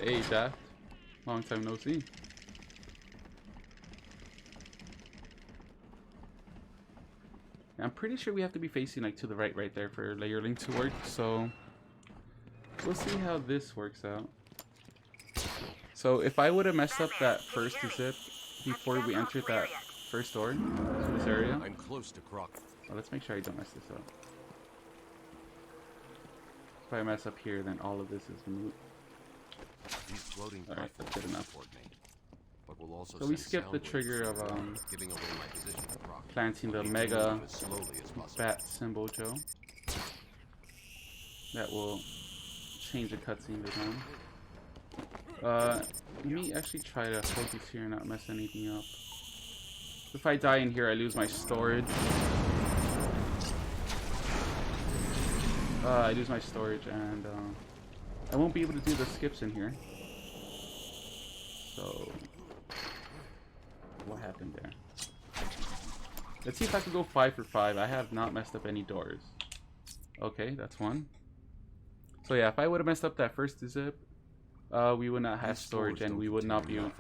Hey, Daft. Long time no see. I'm pretty sure we have to be facing like to the right there for layer link to work, so we'll see how this works out. So if I would have messed up that first zip before we entered that first door to this area. I'm close to Croc. Well, let's make sure I don't mess this up. If I mess up here, then all of this is moot. These floating Alright, that's good enough. me, but will also So we send skipped the sound trigger waves of giving away my position to Croc. planting the I'll keep mega moving as slowly as possible. bat symbol, Joe. That will change the cutscene design. Let me actually try to focus here and not mess anything up. If I die in here, I lose my storage. I lose my storage, and I won't be able to do the skips in here. So, what happened there? Let's see if I can go 5 for 5. I have not messed up any doors. Okay, that's one. So yeah, if I would have messed up that first zip, we would not have storage, and we would not be able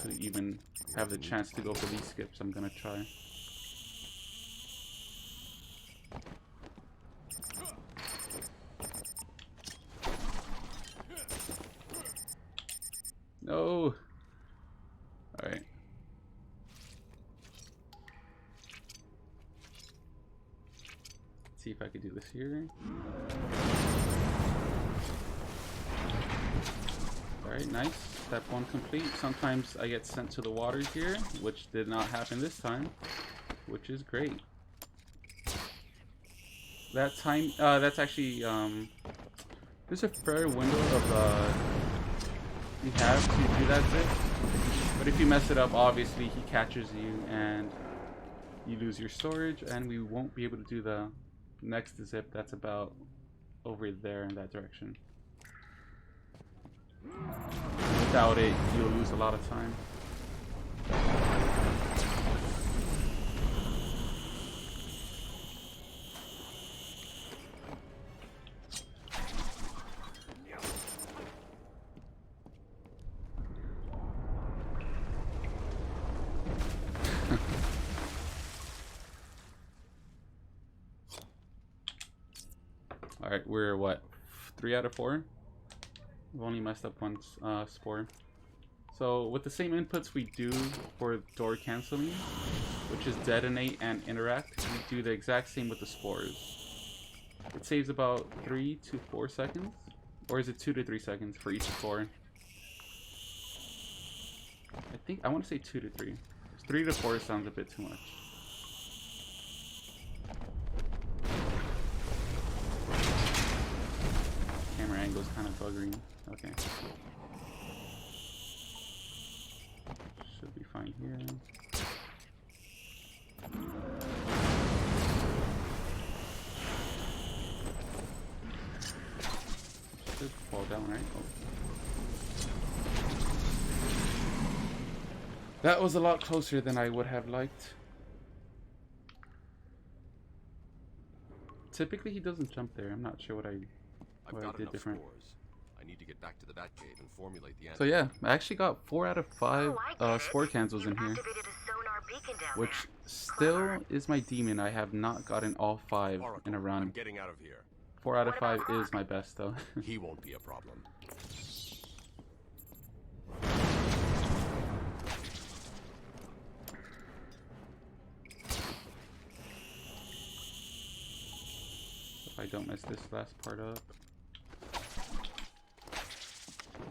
to even have the chance to go for these skips I'm gonna try. No. Alright. See if I could do this here. Alright, nice. Step 1 complete. Sometimes I get sent to the waters here, which did not happen this time, which is great. That time, that's actually, there's a fair window of, you have to do that zip, but if you mess it up, obviously he catches you and you lose your storage, and we won't be able to do the next zip that's about over there in that direction. Without it, you'll lose a lot of time. Alright, we're what? 3 out of 4? We've only messed up one spore. So with the same inputs we do for door canceling, which is detonate and interact, we do the exact same with the spores. It saves about 3 to 4 seconds, or is it 2 to 3 seconds for each spore? I want to say 2 to 3. 3 to 4 sounds a bit too much. Camera angle's kind of buggery. Okay. Should be fine here. Should fall down, right? Oh. That was a lot closer than I would have liked. Typically he doesn't jump there. I'm not sure what I did different. Spores. I need to get back to the Batcave and formulate the So yeah, I actually got 4 out of 5 spore cancels in here, which still is my demon. I have not gotten all 5 in a run. I'm getting out of here. 4 out of 5 is my best though. He won't be a problem. If I don't mess this last part up.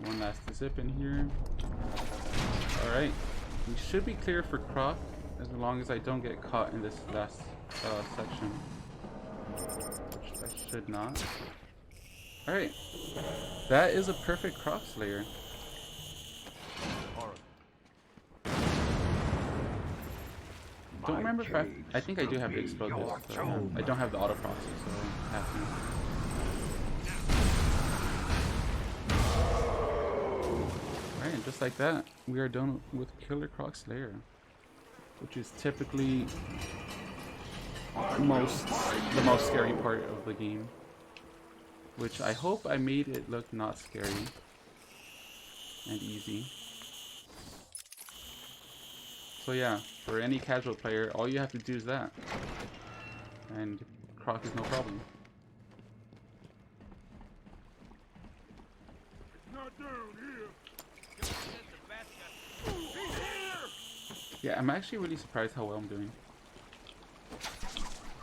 One last zip in here. Alright. We should be clear for Croc as long as I don't get caught in this last section. Which I should not. Alright. That is a perfect Croc Slayer. Don't remember if I think I do have to explode this. I don't have the auto proxy, so I have to. Alright, and just like that, we are done with Killer Croc Slayer, which is typically the most scary part of the game. Which I hope I made it look not scary and easy. So yeah, for any casual player, all you have to do is that, and Croc is no problem. Yeah, I'm actually really surprised how well I'm doing.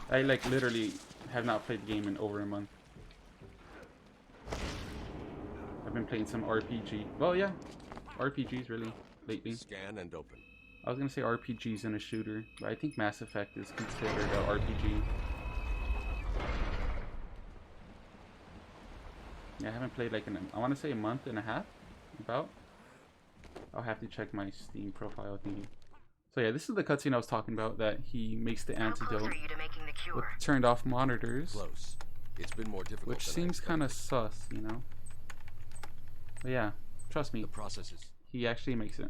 I like literally have not played the game in over a month. I've been playing some RPG. Well, yeah, RPGs really. lately. Scan and open. I was gonna say RPGs in a shooter, but I think Mass Effect is considered an RPG. Yeah, I haven't played like I want to say a month and a half, about. I'll have to check my Steam profile thingy. So yeah, this is the cutscene I was talking about, that he makes the antidote with turned off monitors. Close. It's been more difficult. Which seems kind of sus, you know. But yeah, trust me. The process is... He actually makes it.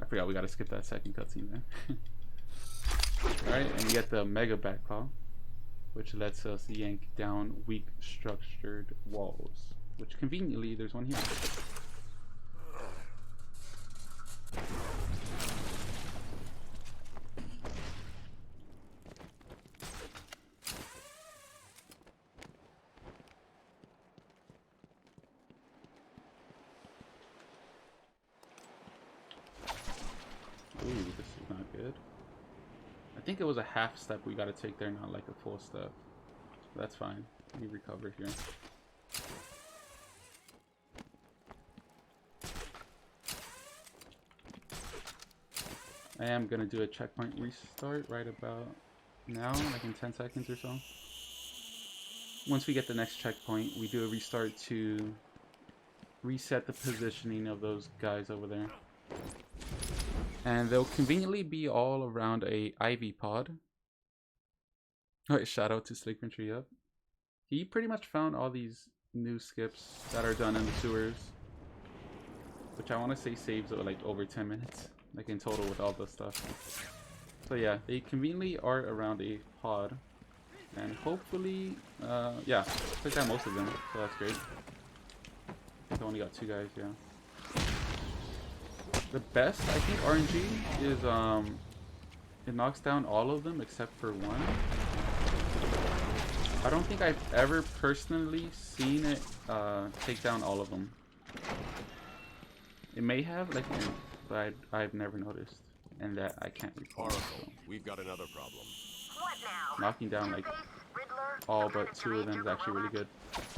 I forgot we gotta skip that second cutscene there. Alright, and we get the Mega Backpaw, which lets us yank down weak structured walls. Which conveniently, there's one here. Ooh, this is not good. I think it was a half step we gotta take there, not like a full step. That's fine. Let me recover here. I am gonna do a checkpoint restart right about now, like in 10 seconds or so. Once we get the next checkpoint, we do a restart to reset the positioning of those guys over there. And they'll conveniently be all around a Ivy pod. Alright, shout out to Slickmentry up. He pretty much found all these new skips that are done in the sewers. Which I want to say saves like over 10 minutes. Like in total with all the stuff. So yeah, they conveniently are around a pod. And hopefully, yeah, took down most of them, so that's great. I think I only got 2 guys, yeah. The best, I think, RNG is, it knocks down all of them except for one. I don't think I've ever personally seen it take down all of them. It may have, like, but I've never noticed, and that I can't recall. So. We've got another problem. What now? Knocking down like all but 2 of them is actually really good.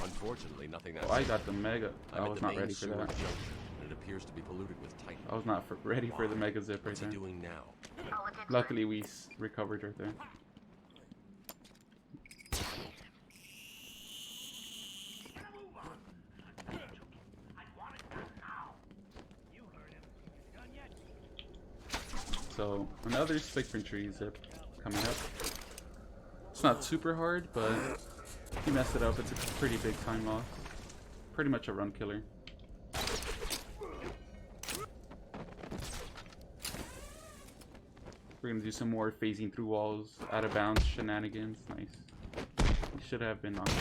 Unfortunately, nothing that. Oh, I got the mega. I was not ready for that. It appears to be polluted with titan. I was not ready for the mega zip right there. What's he doing now? Luckily, we recovered right there. So another Slickmentry zip coming up. It's not super hard, but if you mess it up, it's a pretty big time loss. Pretty much a run killer. We're gonna do some more phasing through walls, out of bounds shenanigans. Nice. He should have been knocked out.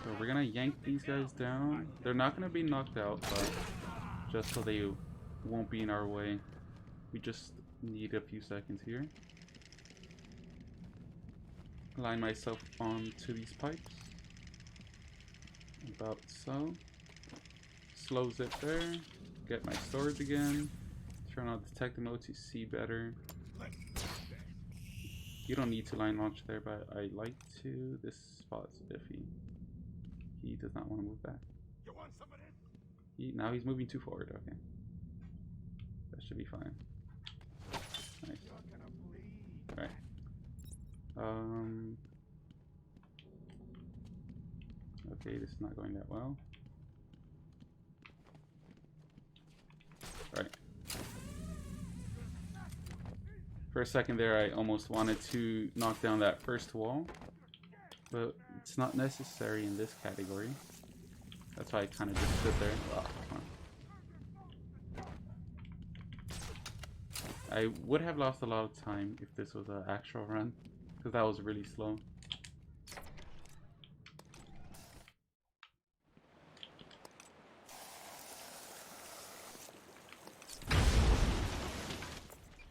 So we're gonna yank these guys down. They're not gonna be knocked out, but just so they won't be in our way. We just need a few seconds here. Line myself onto these pipes. About so. Slow zip there. Get my storage again. Turn on detective mode to see better. You don't need to line launch there, but I like to. This spot's iffy. He does not want to move back. Now he's moving too forward. Okay. That should be fine. Nice. Alright. Okay, this is not going that well. Right. For a second there, I almost wanted to knock down that first wall, but it's not necessary in this category. That's why I kind of just stood there. Oh, come on. I would have lost a lot of time if this was an actual run, because that was really slow.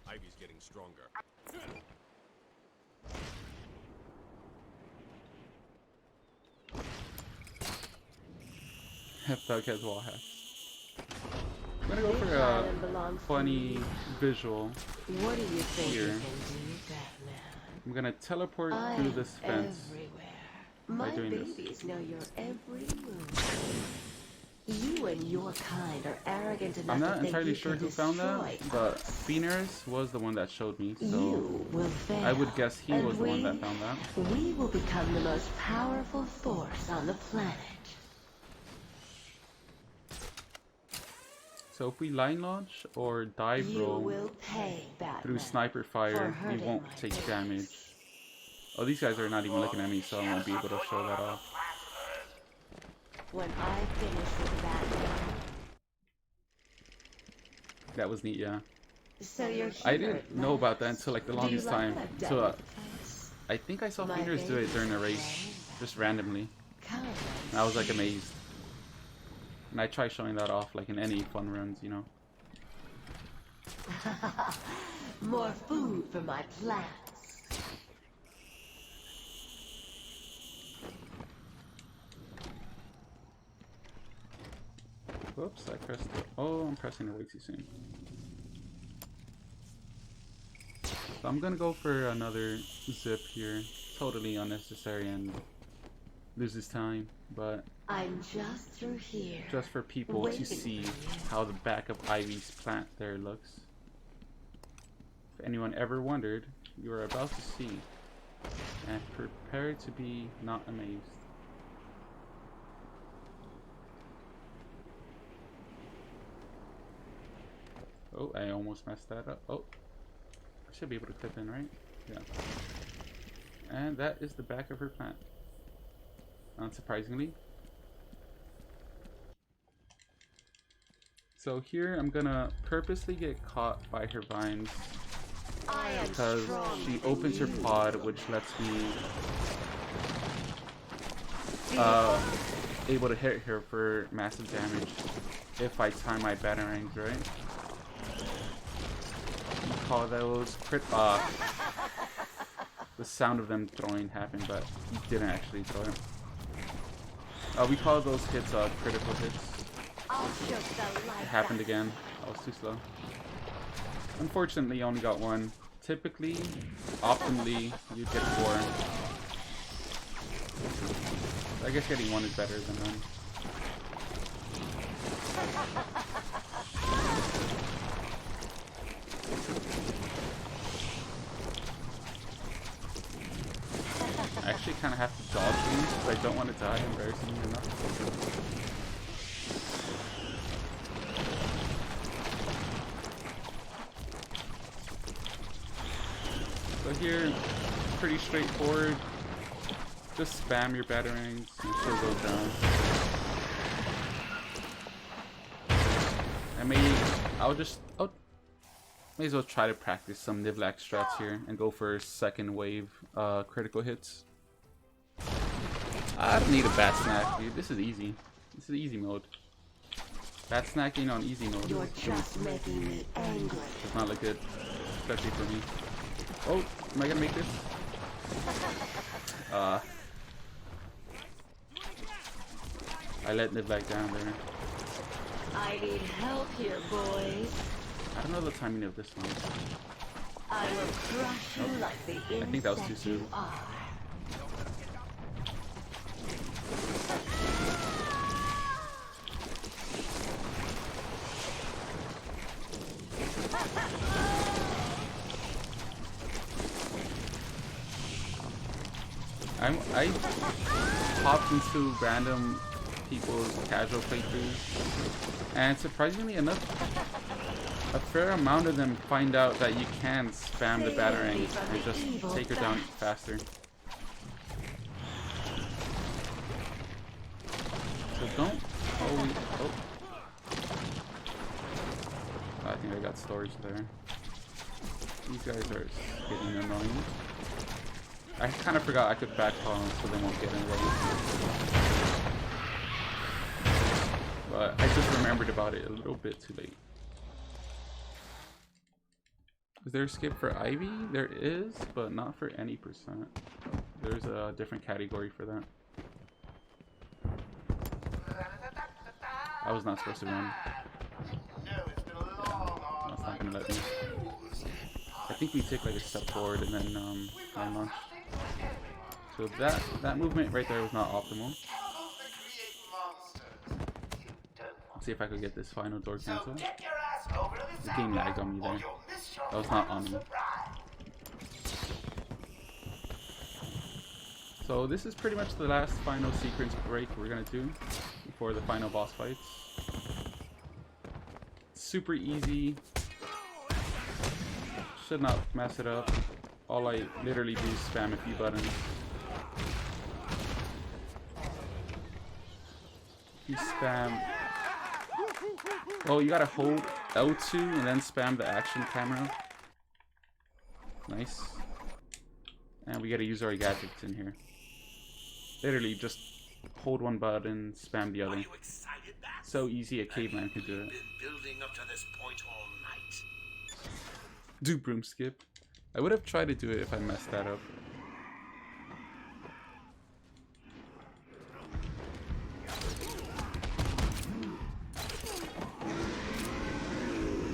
Ivy's getting stronger. Thug has wall hacks. I'm gonna go for a funny visual What do you think here. you can do, Batman? I'm gonna teleport through this fence My by doing babies this. know your every move. You and your kind are arrogant enough I'm to not think entirely you sure can who found that, destroy but us. Phoenix was the one that showed me, so You will fail, I would guess he and was the one that found that. we will become the most powerful force on the planet. So if we line launch or dive You roll will pay, Batman, through sniper fire, we hurting won't my take babies. damage. Oh, these guys are not even looking at me, so I won't be able to show that off. When I finish with Batman. That was neat, yeah. So you're here I didn't know about that until like the longest time. So I think I saw Phoenix do it during a race, just randomly. And I was like amazed. And I try showing that off like in any fun runs, you know. More food for my plants. Whoops, I pressed it. Oh, I'm pressing it way too soon. So I'm gonna go for another zip here. Totally unnecessary and loses time, but I'm just through here. just for people to see how the back of Ivy's plant there looks. If anyone ever wondered, you are about to see, and prepare to be not amazed. Oh, I almost messed that up. Oh, I should be able to clip in, right? Yeah. And that is the back of her plant. Unsurprisingly. So here I'm gonna purposely get caught by her vines because she opens her pod, which lets me able to hit her for massive damage if I time my batarangs right. We call those crit. The sound of them throwing happened, but he didn't actually throw it. We call those hits critical hits. It happened again. I was too slow. Unfortunately, I only got one. Typically, optimally, you'd get 4. I guess getting 1 is better than none. I actually kind of have to dodge these because I don't want to die, embarrassingly enough. So here, pretty straightforward. Just spam your batarangs and she'll go down. May as well try to practice some Nivlac strats here and go for second wave critical hits. I don't need a bat snack, dude. This is easy. This is easy mode. Bat snacking on easy mode. You're just making me angry. Does not look good, especially for me. Oh, am I gonna make this? I let Nivlac down there. I need help here, boys. I don't know the timing of this one. I will crush you like the insect I think that was too soon. you are. I hopped into random people's casual playthroughs, and surprisingly enough, a fair amount of them find out that you can spam the batarang and just take her down faster. So don't always... Oh. I think I got storage there. These guys are getting annoying. I kind of forgot I could backpedal so they won't get in the way. But I just remembered about it a little bit too late. Is there a skip for Ivy? There is, but not for any percent. There's a different category for that. I was not supposed to run. That's not gonna let me. I think we take like a step forward and then line launch. So that movement right there was not optimal. Let's see if I could get this final door cancel. The game lagged on me there. That was not on me. So this is pretty much the last final sequence break we're gonna do before the final boss fights. Super easy. Should not mess it up. All I literally do is spam a few buttons. You spam. Oh, you gotta hold L2 and then spam the action camera. Nice. And we gotta use our gadgets in here. Literally just hold one button, spam the other. So easy a caveman could do it. Building up to this point all night. Do broom skip. I would have tried to do it if I messed that up.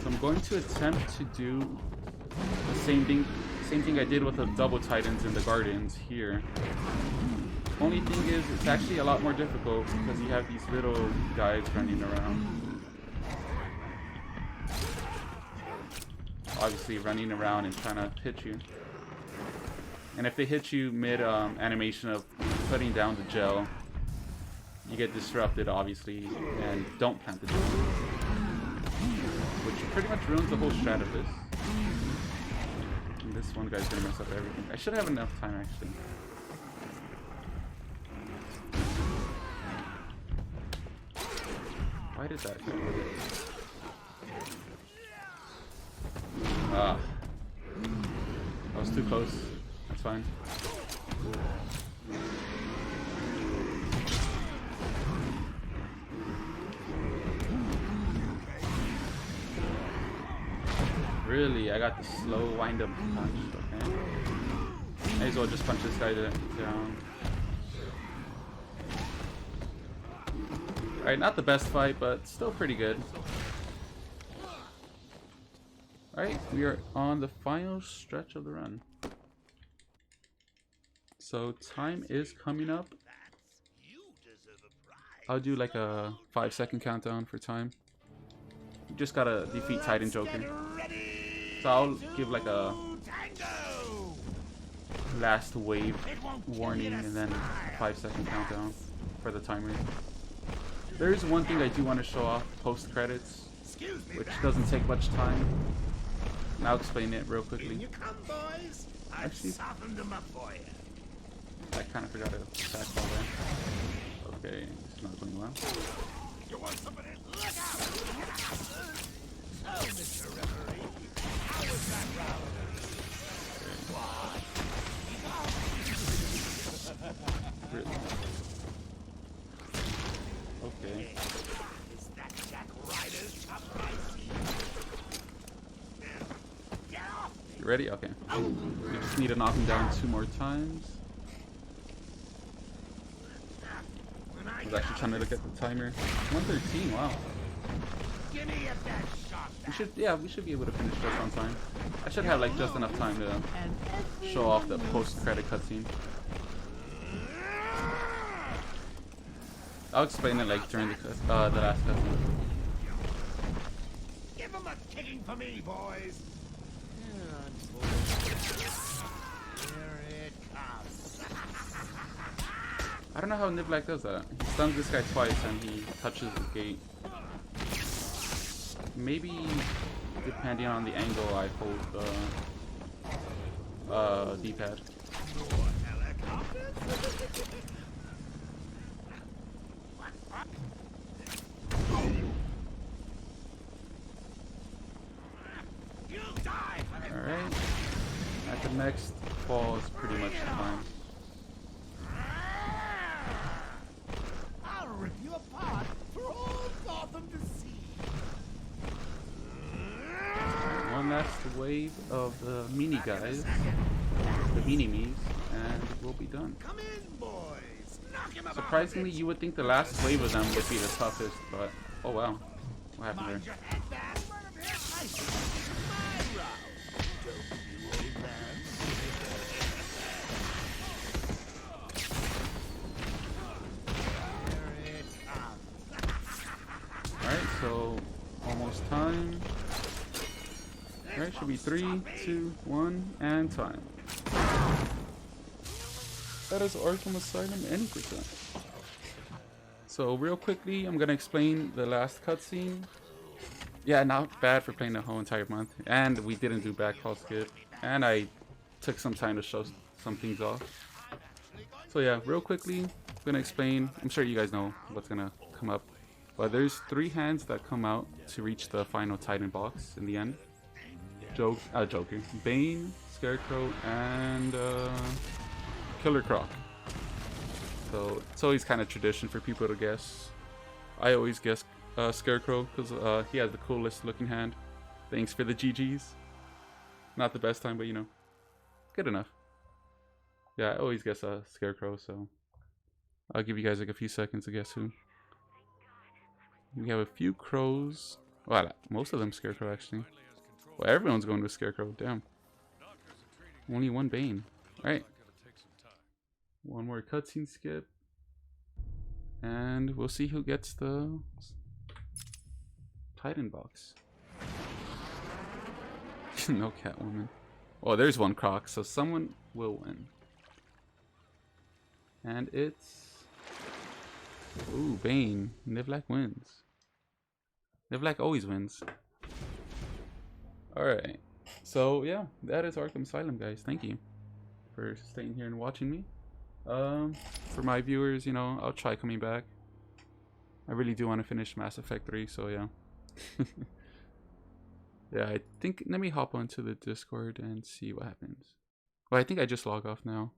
So I'm going to attempt to do the same thing I did with the double titans in the gardens here. Only thing is, it's actually a lot more difficult because you have these little guys running around. Obviously running around and trying to hit you. And if they hit you mid animation of putting down the gel, you get disrupted obviously and don't plant the gel. Which pretty much ruins the whole strat of this. And this one guy's gonna mess up everything. I should have enough time actually. Why did that go? Ah. I was too close. That's fine. Really? I got the slow wind-up punch. Okay. May as well just punch this guy down. Alright, not the best fight, but still pretty good. Alright, we are on the final stretch of the run. So time is coming up. I'll do like a 5-second countdown for time. You just gotta defeat Titan Joker. So I'll give like a last wave warning and then a 5-second countdown for the timer. There is one thing I do want to show off post credits, which doesn't take much time. And I'll explain it real quickly. Actually, I kind of forgot to attack all there. Okay, it's not going well. You want somebody? Look out! So, Mr. Referee, how was that round? Really? Okay. Is that Jack Ryder's top Get off! You ready? Okay. We just need to knock him down 2 more times. I was actually trying to look at the timer. 113, wow. Give me a bad shot. We should be able to finish this on time. I should have like just enough time to show off the post-credit cutscene. I'll explain it like during the last cutscene. Give him a kicking for me, boys. Here it comes. I don't know how Niblack does that. He stuns this guy twice and he touches the gate. Maybe depending on the angle I hold the D-pad. Alright. At the next fall is pretty much fine. I'll rip you apart for all Gotham to see. One last wave of the mini guys, the mini-me's, and we'll be done. Come in, boys. Knock him Surprisingly, you would think the last wave of them would be the toughest, but oh wow, what happened there? Your head back. I see. My round. Don't you, old man? So almost time. Alright, should be 3, 2, 1, and time. That is Arkham Asylum any percent. So real quickly, I'm gonna explain the last cutscene. Yeah, not bad for playing the whole entire month. And we didn't do backhaul skip. And I took some time to show some things off. So yeah, real quickly, I'm gonna explain. I'm sure you guys know what's gonna come up. But there's 3 hands that come out to reach the final Titan box in the end. Joker, Bane, Scarecrow, and Killer Croc. So it's always kind of tradition for people to guess. I always guess Scarecrow because he has the coolest looking hand. Thanks for the GGs. Not the best time, but you know, good enough. Yeah, I always guess Scarecrow, so I'll give you guys like a few seconds to guess who. We have a few crows. Well, most of them Scarecrow actually. Well, everyone's going to Scarecrow. Damn. Only one Bane. Alright. One more cutscene skip. And we'll see who gets the Titan box. No Catwoman. Oh, there's one Croc, so someone will win. And it's... Ooh, Bane. Nivlak wins. Nivlak always wins. Alright. So, yeah. That is Arkham Asylum, guys. Thank you for staying here and watching me. For my viewers, you know, I'll try coming back. I really do want to finish Mass Effect 3, so yeah. Yeah, I think, let me hop onto the Discord and see what happens. Well, I think I just log off now.